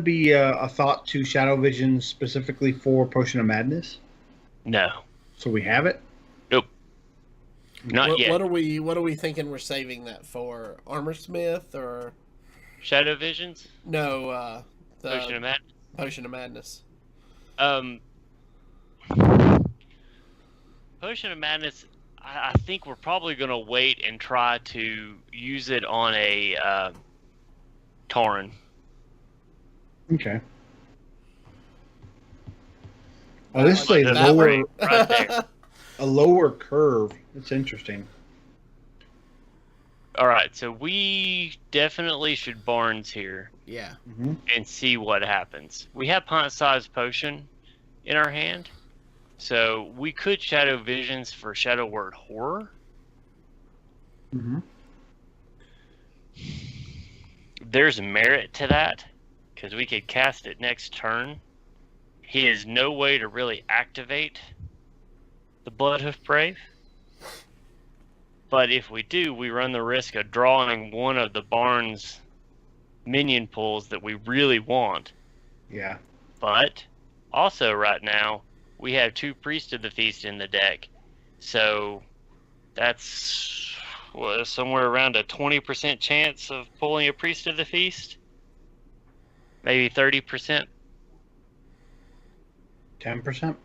be a thought to Shadow Vision specifically for Potion of Madness? No, So we have it. nope, not what, yet. what are we thinking we're saving that for? Armorsmith or Shadow Visions, no? The Potion of Madness. Potion of Madness. Potion of Madness, I think we're probably going to wait and try to use it on a Tauren. Okay. Oh, this is like That lower. one. Right there. A lower curve. That's interesting. All right, so we definitely should Barnes here Yeah. Mm-hmm. and see what happens. We have pint-sized potion in our hand, so we could Shadow Visions for Shadow Word Horror. Mm-hmm. There's merit to that, because we could cast it next turn. He has no way to really activate the Bloodhoof Brave. But if we do, we run the risk of drawing one of the Barnes minion pulls that we really want. Yeah. But also right now, we have 2 Priest of the Feast in the deck. So that's somewhere around a 20% chance of pulling a Priest of the Feast. Maybe 30%. 10%?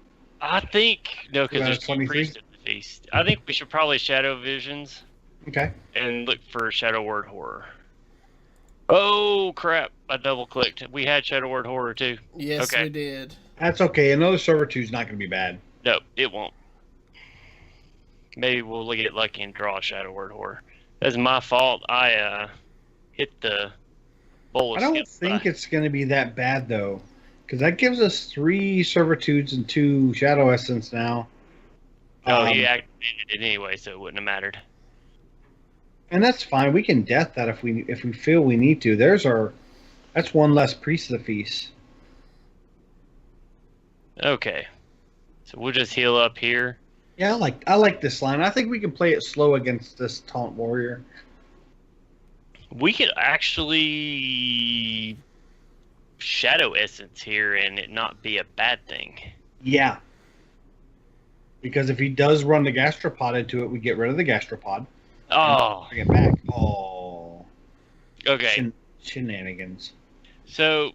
I think, no, because there's 2 23? Priest of the Feast. I think we should probably Shadow Visions Okay. and look for Shadow Word Horror. Oh, crap. I double-clicked. We had Shadow Word Horror, too. Yes, Okay. we did. That's okay. Another Servitude's not going to be bad. No, it won't. Maybe we'll get lucky and draw Shadow Word Horror. That's my fault. I hit the bowl of I don't skip, think it's going to be that bad, though, because that gives us 3 Servitudes and 2 Shadow Essence now. Oh, he activated it anyway, so it wouldn't have mattered. And that's fine. We can death that if we feel we need to. That's 1 less Priest of the Feast. Okay. So we'll just heal up here. Yeah, I like this line. I think we can play it slow against this Taunt Warrior. We could actually Shadow Essence here and it not be a bad thing. Yeah. Because if he does run the Gastropod into it, we get rid of the Gastropod. Oh. Bring it back. Oh. Okay. Shenanigans. So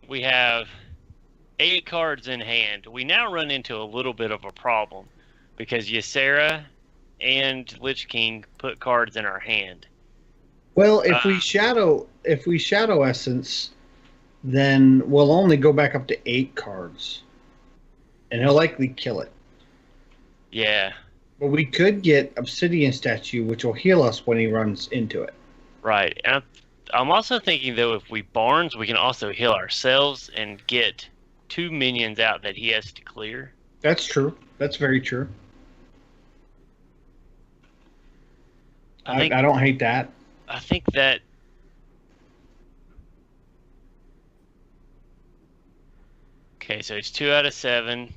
we have 8 cards in hand. We now run into a little bit of a problem because Ysera and Lich King put cards in our hand. Well, if we Shadow Essence, then we'll only go back up to 8 cards. And he'll likely kill it. Yeah. But we could get Obsidian Statue, which will heal us when he runs into it. Right. And I'm also thinking, though, if we Barnes, we can also heal ourselves and get 2 minions out that he has to clear. That's true. That's very true. I don't hate that. I think that okay, so it's 2 out of 7.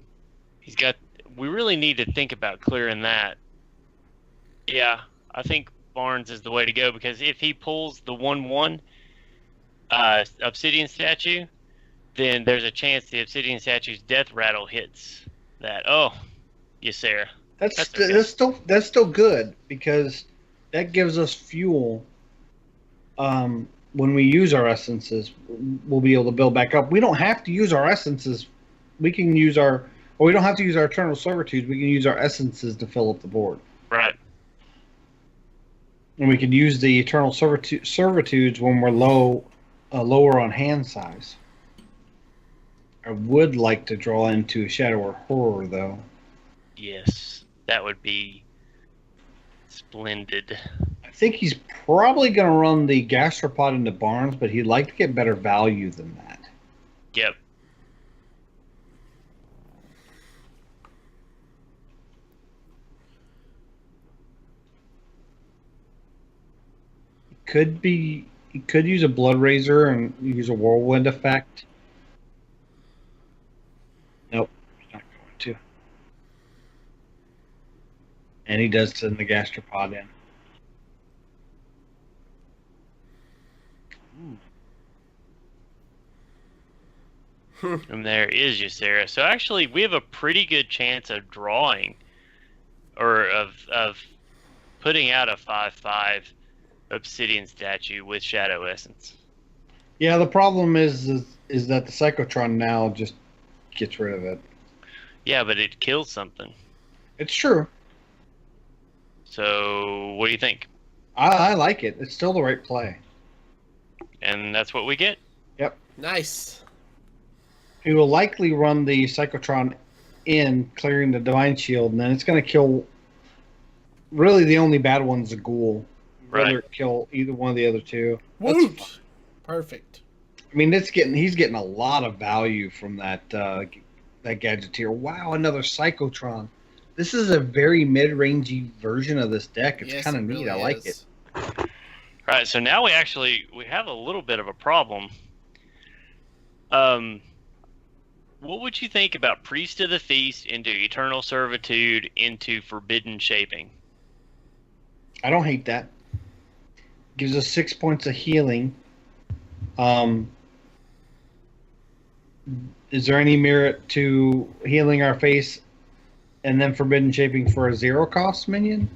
He's got. We really need to think about clearing that. Yeah, I think Barnes is the way to go because if he pulls the 1/1 Obsidian Statue, then there's a chance the Obsidian Statue's Death Rattle hits that. Oh, yes, Sarah. That's still good because that gives us fuel. When we use our essences, we'll be able to build back up. We don't have to use our essences. We can use we don't have to use our Eternal Servitudes. We can use our essences to fill up the board. Right. And we can use the Eternal Servitudes when we're lower on hand size. I would like to draw into Shadow or Horror, though. Yes, that would be splendid. I think he's probably going to run the Gastropod into Barnes, but he'd like to get better value than that. Yep. He could use a Blood Razor and use a Whirlwind effect. Nope, he's not going to. And he does send the Gastropod in. And there is Ysera. So actually, we have a pretty good chance of drawing, or of putting out a 5/5 Obsidian Statue with Shadow Essence. Yeah, the problem is that the Psychotron now just gets rid of it. Yeah, but it kills something. It's true. So what do you think? I like it. It's still the right play. And that's what we get. Yep. Nice. He will likely run the Psychotron in, clearing the Divine Shield, and then it's going to kill. Really, the only bad one's a Ghoul. Right. Rather kill either one of the other two. Woot! Perfect. I mean, he's getting a lot of value from that Gadgeteer. Wow, another Psychotron. This is a very mid-rangey version of this deck. It's kind of neat. I like it. All right, so now we have a little bit of a problem. What would you think about Priest of the Feast into Eternal Servitude into Forbidden Shaping? I don't hate that. Gives us 6 points of healing. Is there any merit to healing our face and then Forbidden Shaping for a 0 cost minion?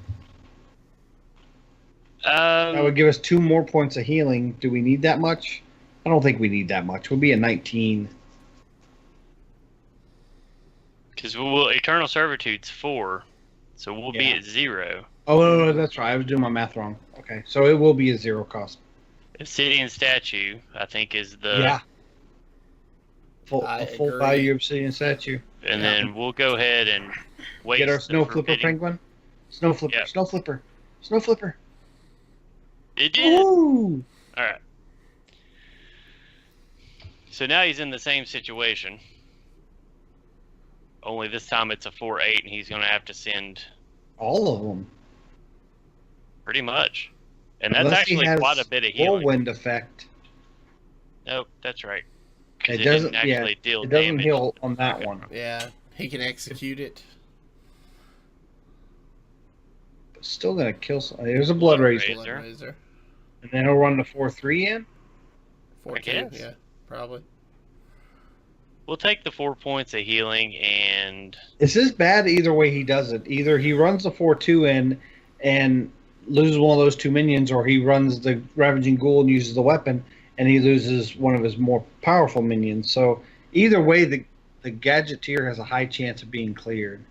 That would give us 2 more points of healing. Do we need that much? I don't think we need that much. We'll be at 19. Because Eternal Servitude's 4, so we'll be at 0. Oh, no, that's right. I was doing my math wrong. Okay, so it will be a 0 cost. Obsidian Statue, I think, is the... Full value Obsidian Statue. And then we'll go ahead and waste get our Snow Flipper Penguin. Snow Flipper. Yep. Snow Flipper. Snow Flipper. It did. Ooh. All right. So now he's in the same situation. Only this time it's a 4/8, and he's going to have to send all of them. Pretty much. And that's actually quite a bit of healing. Whirlwind effect. Nope, that's right. It doesn't actually deal it doesn't damage. heal on that one. Yeah, he can execute it. Still gonna kill somebody. There's a Blood Razor. And then he'll run the 4/3 in? 4/2, yeah, probably. We'll take the 4 points of healing and... Is this bad either way he does it? Either he runs the 4/2 in and loses one of those 2 minions, or he runs the Ravaging Ghoul and uses the weapon and he loses one of his more powerful minions. So either way, the Gadgeteer has a high chance of being cleared.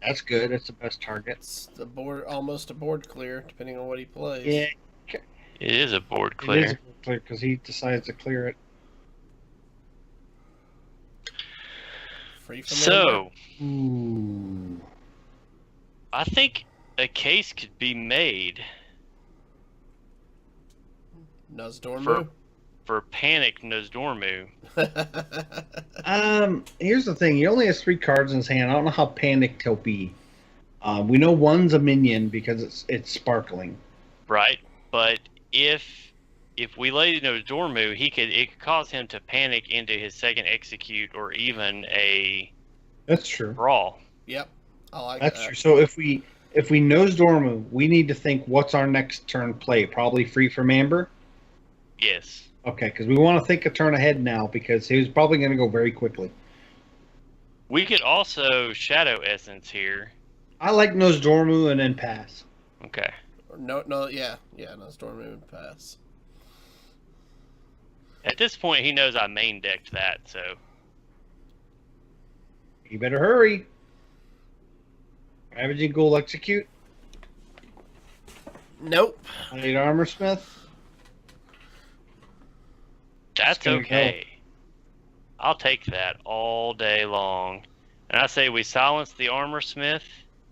That's good. That's the best target. It's the board, almost a board clear, depending on what he plays. Yeah. It is a board clear. It is a board clear because he decides to clear it. Free from so, ooh. I think a case could be made Nozdormu? For Panic Nozdormu. Here's the thing. He only has 3 cards in his hand. I don't know how panicked he'll be. We know one's a minion because it's sparkling. Right, but if we lay Nozdormu, it could cause him to panic into his second execute or even a... That's true. Brawl. Yep, I like that. That's true. So if we Nozdormu, we need to think what's our next turn play. Probably Free from Amber. Yes. Okay, because we want to think a turn ahead now because he was probably going to go very quickly. We could also Shadow Essence here. I like Nozdormu and then pass. Okay. Nozdormu and pass. At this point, he knows I main decked that, so... You better hurry. Ravaging Ghoul execute. Nope. I need Armor Smith. That's okay. I'll take that all day long. And I say we silence the Armor Smith.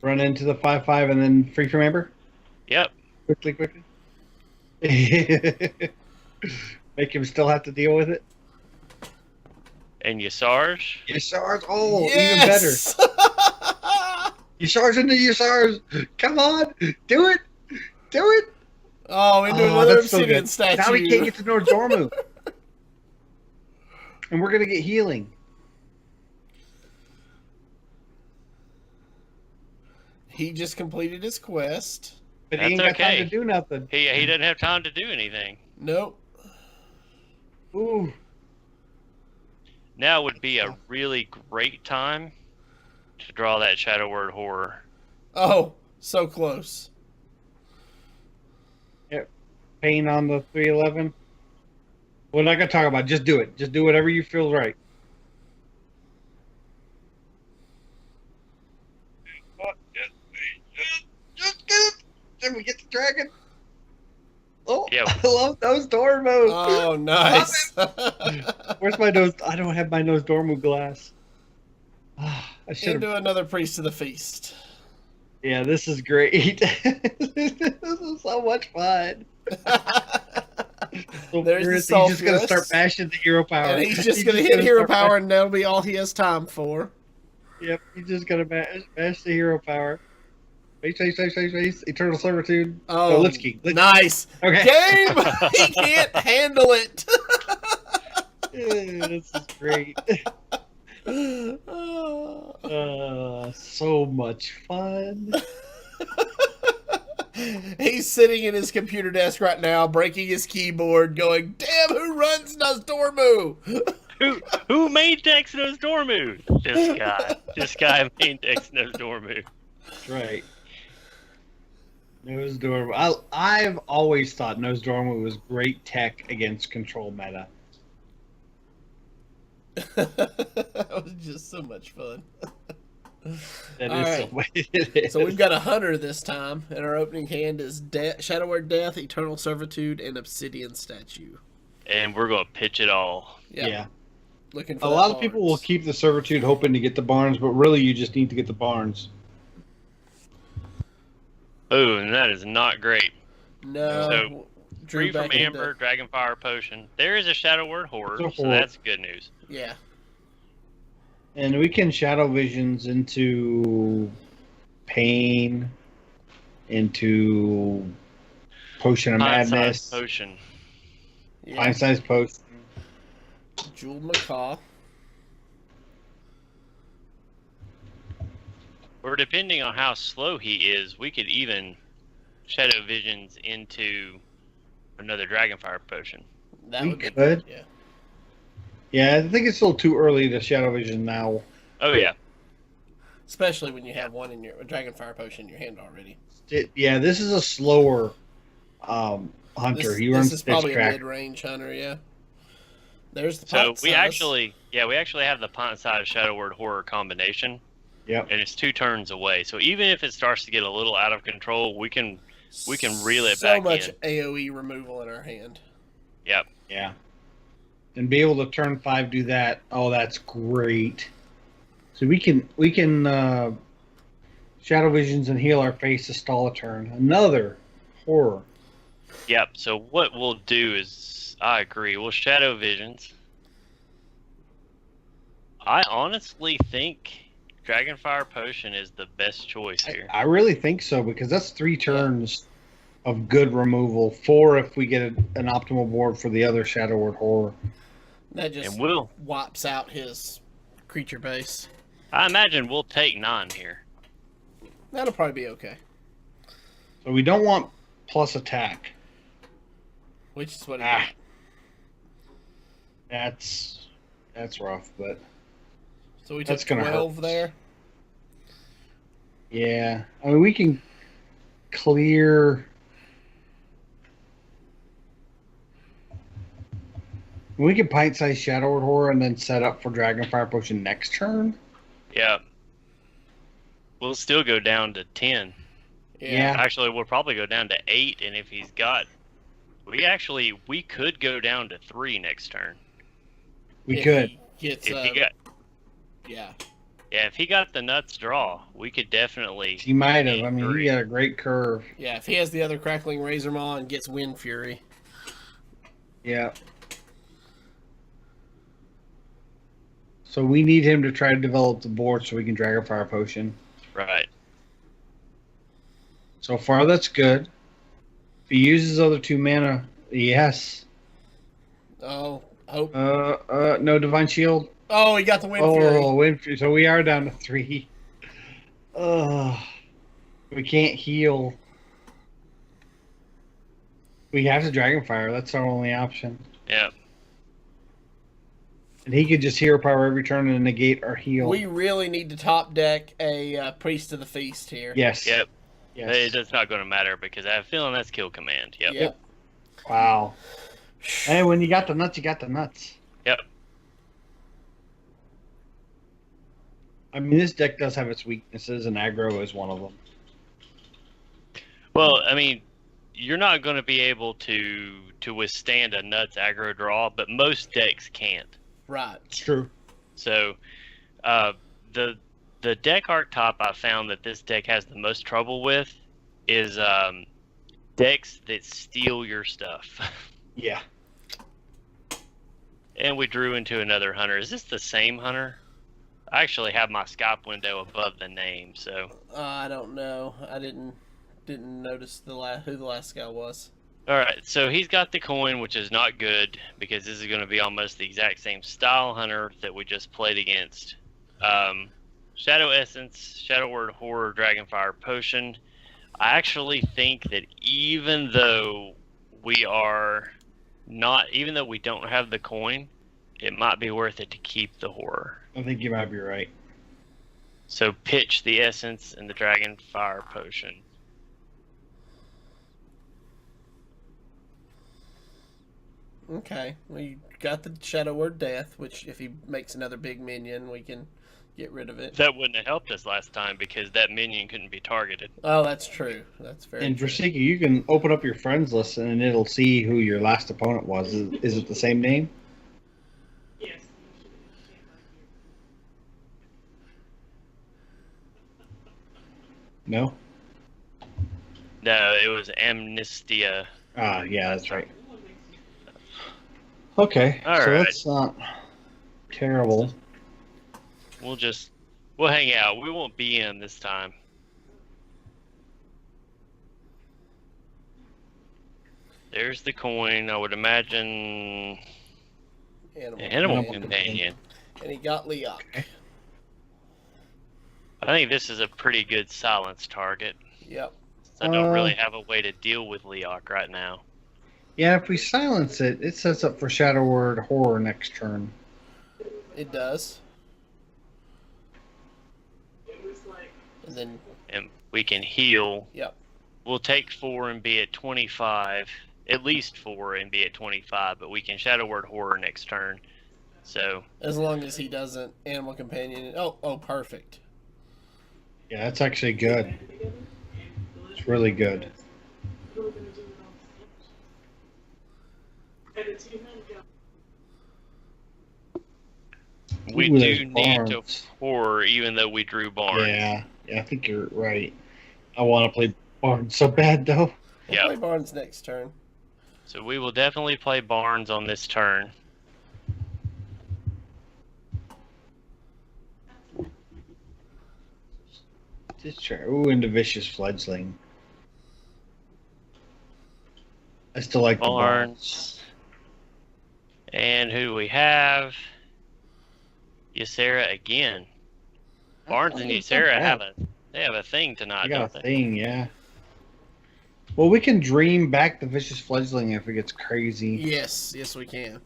Run into the 5/5 and then Free from Amber? Yep. Quickly. Make him still have to deal with it. And Yasarj? Yasarj, yes! Even better. Yasarj into Yasarj. Come on, do it. Oh, into another Obsidian Statue. Now we can't get to Nozdormu. And we're going to get healing. He just completed his quest. But he ain't got time to do nothing. He doesn't have time to do anything. Nope. Ooh. Now would be a really great time to draw that Shadow Word Horror. Oh, so close. Yep. Pain on the 311. We're not going to talk about it. Just do it. Just do whatever you feel right. Just get it. dragon. Oh, Yeah. I love those Dormo. Oh, nice. Where's my nose? I don't have my nose Dormo glass. I should have. Into another priest of the feast. Yeah, this is great. This is so much fun. So There's the he's just gonna sulfurous. start bashing the hero power. And he's just going to hit hero start power, and that'll be all he has time for. Yep, he's just gonna bash the hero power. Face. Eternal servitude. Oh, Lich King. nice. Okay. Game! He can't handle it. Yeah, this is great. So much fun. He's sitting in his computer desk right now, breaking his keyboard, going, "Damn, who runs Nosdormu?" Who main decks Nosdormu? This guy. This guy main decks Nosdormu. That's right. Nose Dormo. I've always thought Nose Dormo was great tech against control meta. That was just so much fun. That All is right. the way it is. So we've got a hunter this time, and our opening hand is Shadow Word Death, Eternal Servitude, and Obsidian Statue. And we're going to pitch it all. Yep. Yeah. Looking for A that lot of people will Barnes. keep the Servitude hoping to get the Barnes, but really you just need to get the Barnes. Oh, and that is not great. No. So, Drew Free from back into- Amber, Dragonfire Potion. There is a Shadow Word Horror, It's a so horror. that's good news. Yeah. And we can Shadow Visions into Pain, into Potion of Pine-sized Madness, Potion. Yeah. Pine-sized Potion. Jewel Macaw. Or depending on how slow he is, we could even Shadow Visions into another Dragonfire Potion. That We would be could. good. Yeah. Yeah, I think it's still too early to Shadow Vision now. Oh, yeah. Especially when you have a Dragonfire Potion in your hand already. Yeah, this is a slower hunter. This, He this runs is Stitch probably a Crack. mid-range hunter, yeah. There's the So pot we size. actually have the Pint-sized Shadow Word Horror combination, Yep. and it's 2 turns away. So even if it starts to get a little out of control, we can reel it so back much in. AoE removal in our hand. Yep. Yeah. And be able to turn 5 do that. Oh, that's great. So we can Shadow Visions and heal our face to stall a turn. Another horror. Yep. So what we'll do is, I agree, we'll Shadow Visions. I honestly think Dragonfire Potion is the best choice here. I really think so because that's 3 turns of good removal. 4 if we get an optimal board for the other Shadow Word Horror. That just And we'll, wipes out his creature base. I imagine we'll take 9 here. That'll probably be okay. So we don't want plus attack. Which is what it Ah. is. That's rough, but So we that's took gonna hurt 12 us. there. yeah. I mean, we can clear. We can pint-size Shadow Word Horror and then set up for Dragonfire Potion next turn. Yep. We'll still go down to 10. Yeah. Actually, we'll probably go down to 8, and if he's got... We could go down to 3 next turn. We If could. he gets, If he got... yeah. Yeah, if he got the nuts draw, we could definitely... He might have. I mean, Three. he got a great curve. Yeah, if he has the other Crackling Razor Maw and gets Wind Fury. Yeah. So we need him to try to develop the board so we can Dragonfire Potion. Right. So far, that's good. If he uses other 2 mana, yes. Oh, hope. No Divine Shield. Oh, he got the Wind Fury. Oh, Wind Fury. So we are down to 3. We can't heal. We have to Dragonfire. That's our only option. Yeah. And he could just hero power every turn and negate our heal. We really need to top deck a Priest of the Feast here. Yes. Yep. Yes. That's not going to matter because I have a feeling that's kill command. Yep. Yep. Wow. Hey, when you got the nuts, you got the nuts. Yep. I mean, this deck does have its weaknesses, and aggro is one of them. Well, I mean, you're not going to be able to withstand a nuts aggro draw, but most decks can't. Right. True. So, the deck archetype I found that this deck has the most trouble with is decks that steal your stuff. Yeah. And we drew into another hunter. Is this the same hunter? I actually have my Skype window above the name, so. I don't know. I didn't notice who the last guy was. All right, so he's got the coin, which is not good because this is going to be almost the exact same style hunter that we just played against. Shadow Essence, Shadow Word Horror, Dragonfire Potion. I actually think that even though we don't have the coin, it might be worth it to keep the horror. I think you might be right. So pitch the Essence and the Dragonfire Potion. Okay, we got the Shadow Word Death, which if he makes another big minion, we can get rid of it. That wouldn't have helped us last time because that minion couldn't be targeted. Oh, that's true. That's very And true. Virsica, you can open up your friends list and it'll see who your last opponent was. Is it the same name? Yes. No? No, it was Amnestia. Ah, yeah, that's right. Okay, All so right. that's not terrible. We'll hang out. We won't be in this time. There's the coin. I would imagine Animal Companion. And he got Leok. Okay. I think this is a pretty good silence target. Yep. I don't really have a way to deal with Leok right now. Yeah, if we silence it, it sets up for Shadow Word Horror next turn. It does. It was like, And then, And we can heal. yep. We'll take 4 and be at 25. At least 4 and be at 25, but we can Shadow Word Horror next turn. So, As long as he doesn't Animal Companion. Oh, perfect. Yeah, that's actually good. It's really good. really gonna do it all. And it's even got we Ooh, do there's need to Barnes. horror even though we drew Barnes. Yeah, I think you're right. I want to play Barnes so bad, though. We'll Yeah. play Barnes next turn. So we will definitely play Barnes on this turn. Just try. Ooh, and the Vicious Fledgling. I still like the Barnes. Barnes. And who do we have? Ysera again. Barnes and It's not Ysera bad. have a thing I tonight, got don't a they? thing, yeah. Well, we can dream back the Vicious Fledgling if it gets crazy. Yes, we can.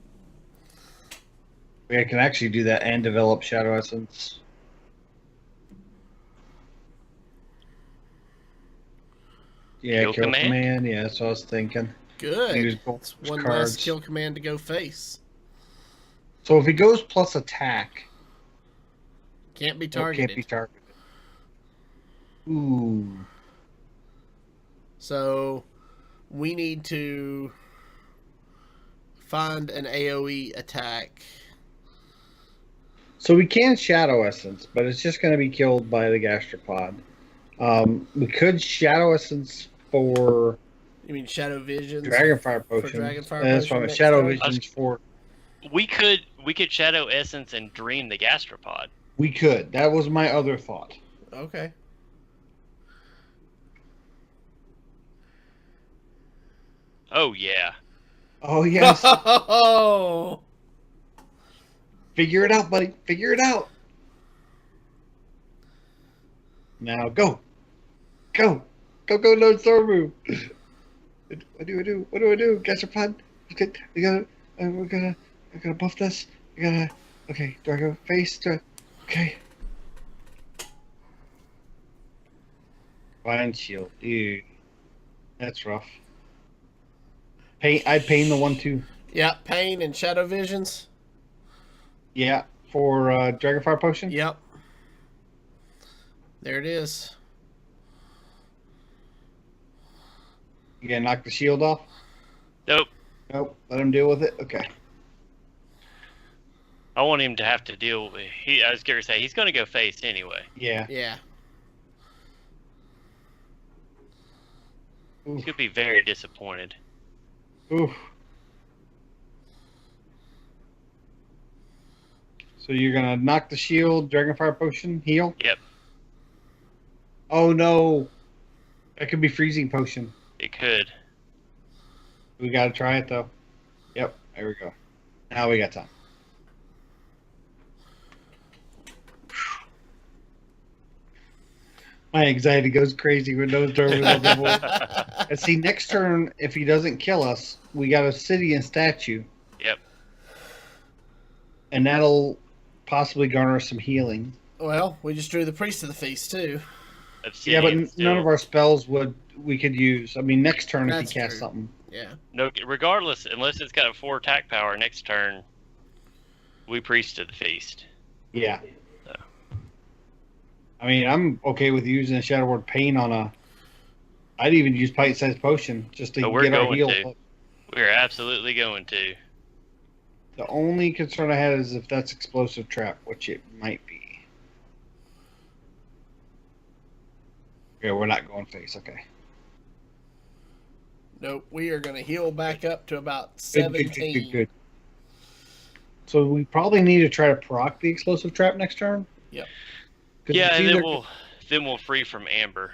We can actually do that and develop Shadow Essence. Yeah, Kill kill command? command. Yeah, that's what I was thinking. Good. Use both It's one cards. less kill command to go face. So if he goes plus attack, Can't be it targeted. can't be targeted. Ooh. So we need to find an AoE attack. So we can Shadow Essence, but it's just going to be killed by the Gastropod. We could Shadow Essence for You mean Shadow Visions? Dragonfire Potion. Dragonfire That's Potion fine. next Shadow turn? Visions for... We could Shadow Essence and dream the Gastropod. We could. That was my other thought. Okay. Oh yeah. Oh, yes. Oh! Figure it out, buddy. Figure it out. Now go. Go. Go, no Zorbu. What do I do? What do I do? Gastropod. Okay, we're gonna buff this. Okay, do I go face? Okay. Vine Shield. Ew. That's rough. I'd pain the one too. Yep, Pain and Shadow Visions. Yeah, for Dragonfire Potion. Yep. There it is. You gonna knock the shield off? Nope. Nope. Let him deal with it. Okay. I want him to have to deal with. I was going to say he's going to go face anyway. Yeah. Yeah. He's going to be very disappointed. Oof. So you're gonna knock the shield, Dragonfire Potion, heal? Yep. Oh no. That could be freezing potion. It could. We gotta try it though. Yep, there we go. Now we got time. My anxiety goes crazy when those Dormers on the board. And see, next turn, if he doesn't kill us, we got a city and statue. Yep. And that'll possibly garner some healing. Well, we just drew the Priest of the Feast, too. Yeah, but Obsidian none of still. our spells we could use. I mean, next turn That's if he casts true. something. Yeah. No, regardless, unless it's got a 4 attack power next turn, we Priest to the Feast. Yeah. So. I mean, I'm okay with using a Shadow Word Pain on a. I'd even use Pint-Sized Potion just to Oh, we're get our going heal. to. We're absolutely going to. The only concern I had is if that's Explosive Trap, which it might be. Yeah, we're not going face. Okay. Nope. We are going to heal back up to about Good, 17. good. So we probably need to try to proc the Explosive Trap next turn. Yep. 'Cause Yeah, it's and either- then we'll free from Amber.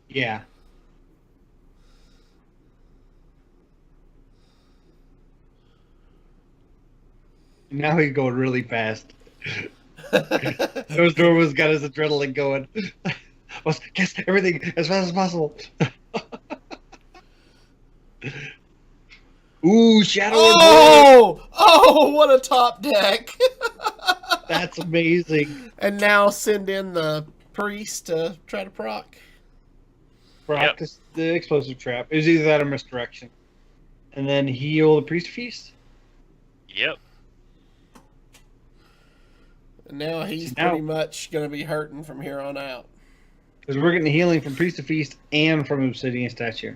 Yeah. Now he's going really fast. Those Dormers got his adrenaline going. Let's guess everything as fast as possible. Ooh, Shadow and Oh! Oh, what a top deck. Void. That's amazing. And now send in the Priest to try to proc. Practice the Explosive Trap. It was either that or Misdirection. And then heal the Priest Feast. Yep. And now he's Now- pretty much going to be hurting from here on out. Because we're getting healing from Priest of Feast and from Obsidian Statue.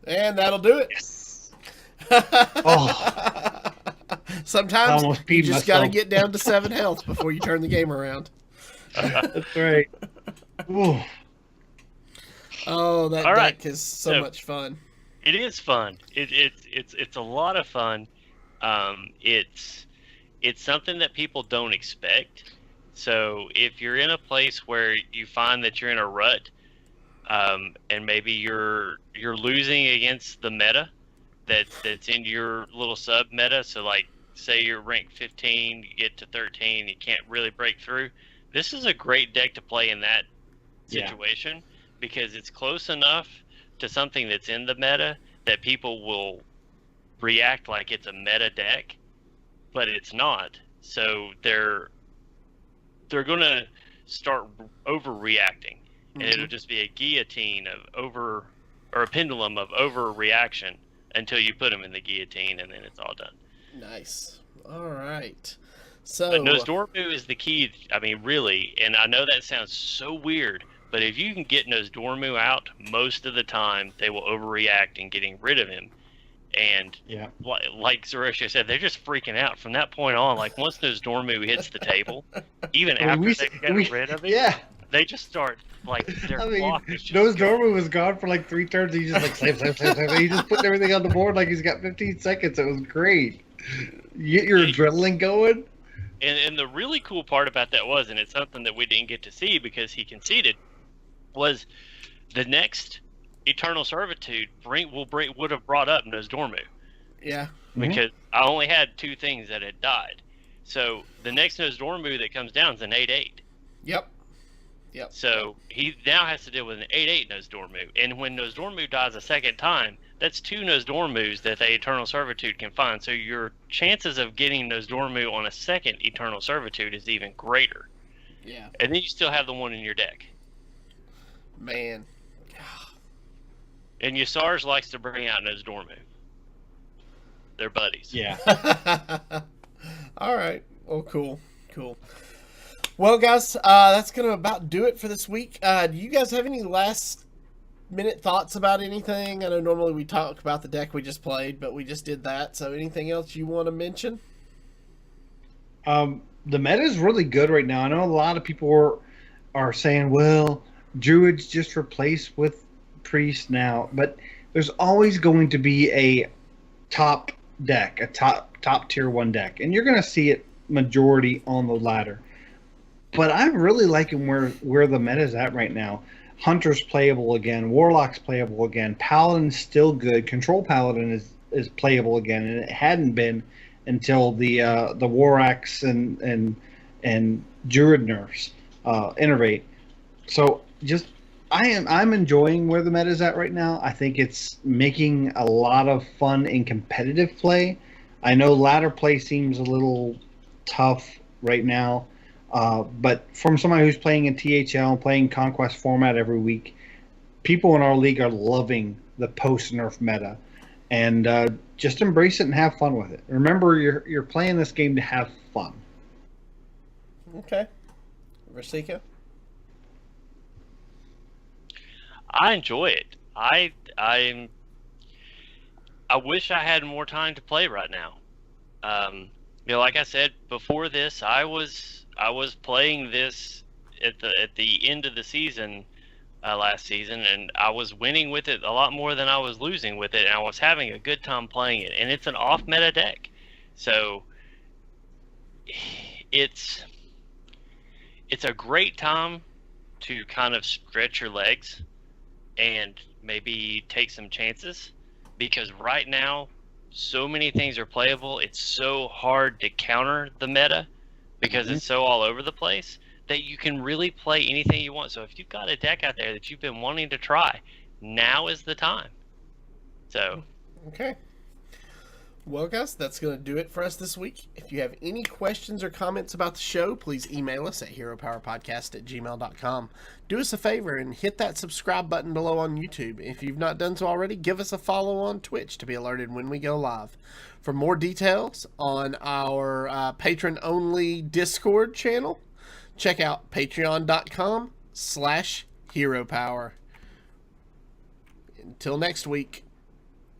And that'll do it. Yes. Oh, Sometimes I almost you peed just got to myself. get down to 7 health before you turn the game around. that's right. Ooh. Oh, that All right. deck is so So- much fun. It is fun. It's a lot of fun. It's something that people don't expect. So if you're in a place where you find that you're in a rut, and maybe you're losing against the meta that's in your little sub meta, so like say you're ranked 15, you get to 13, you can't really break through. This is a great deck to play in that Yeah. situation because it's close enough to something that's in the meta that people will react like it's a meta deck, but it's not. So they're gonna start overreacting, and it'll just be a guillotine of or a pendulum of overreaction until you put them in the guillotine, and then it's all done. Nice. All right. So, But Nosdormu is the key. I mean, really, and I know that sounds so weird, but if you can get Nosdormu out, most of the time they will overreact in getting rid of him. And Yeah. like Zerosia said, they're just freaking out from that point on. Like once Nosdormu hits the table, even I mean, after they get rid of it, Yeah. they just start like their I mean, clock is just Nose going. Dormer was gone for like 3 turns. He just like slam. He just put everything on the board like he's got 15 seconds. It was great. You get your adrenaline going. And the really cool part about that was, and it's something that we didn't get to see because he conceded, was the next Eternal Servitude would have brought up Nosdormu yeah. because I only had 2 things that had died. So the next Nosdormu that comes down is an 8/8. Yep. So he now has to deal with an 8/8 Nosdormu. And when Nosdormu dies a second time, that's 2 Nosdormus that the Eternal Servitude can find. So your chances of getting Nosdormu on a second Eternal Servitude is even greater. Yeah. And then you still have the one in your deck. Man. And Yasar's likes to bring out Nosdormu. They're buddies. Yeah. All right. Well, cool. Well, guys, that's going to about do it for this week. Do you guys have any last minute thoughts about anything? I know normally we talk about the deck we just played, but we just did that. So anything else you want to mention? The meta is really good right now. I know a lot of people are saying, well, druids just replaced with priests now, but there's always going to be a top deck, a top tier one deck, and you're going to see it majority on the ladder. But I'm really liking where the meta is at right now. Hunter's playable again, Warlock's playable again, Paladin's still good, Control Paladin is playable again, and it hadn't been until the Warax and Druid nerfs innovate. So just I'm enjoying where the meta is at right now. I think it's making a lot of fun in competitive play. I know ladder play seems a little tough right now, but from somebody who's playing in THL and playing Conquest format every week, people in our league are loving the post nerf meta, and just embrace it and have fun with it. Remember, you're playing this game to have fun. Okay. Virsica? I enjoy it. I wish I had more time to play right now. Like I said before this, I was playing this at the end of the season last season, and I was winning with it a lot more than I was losing with it, and I was having a good time playing it. And it's an off meta deck, so it's a great time to kind of stretch your legs and maybe take some chances, because right now so many things are playable. It's so hard to counter the meta because it's so all over the place that you can really play anything you want. So if you've got a deck out there that you've been wanting to try, now is the time. So Okay. Well, guys, that's going to do it for us this week. If you have any questions or comments about the show, please email us at heropowerpodcast@gmail.com. Do us a favor and hit that subscribe button below on YouTube. If you've not done so already, give us a follow on Twitch to be alerted when we go live. For more details on our patron-only Discord channel, check out patreon.com/heropower. Until next week,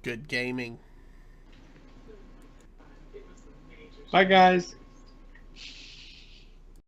good gaming. It was a major. Bye, guys.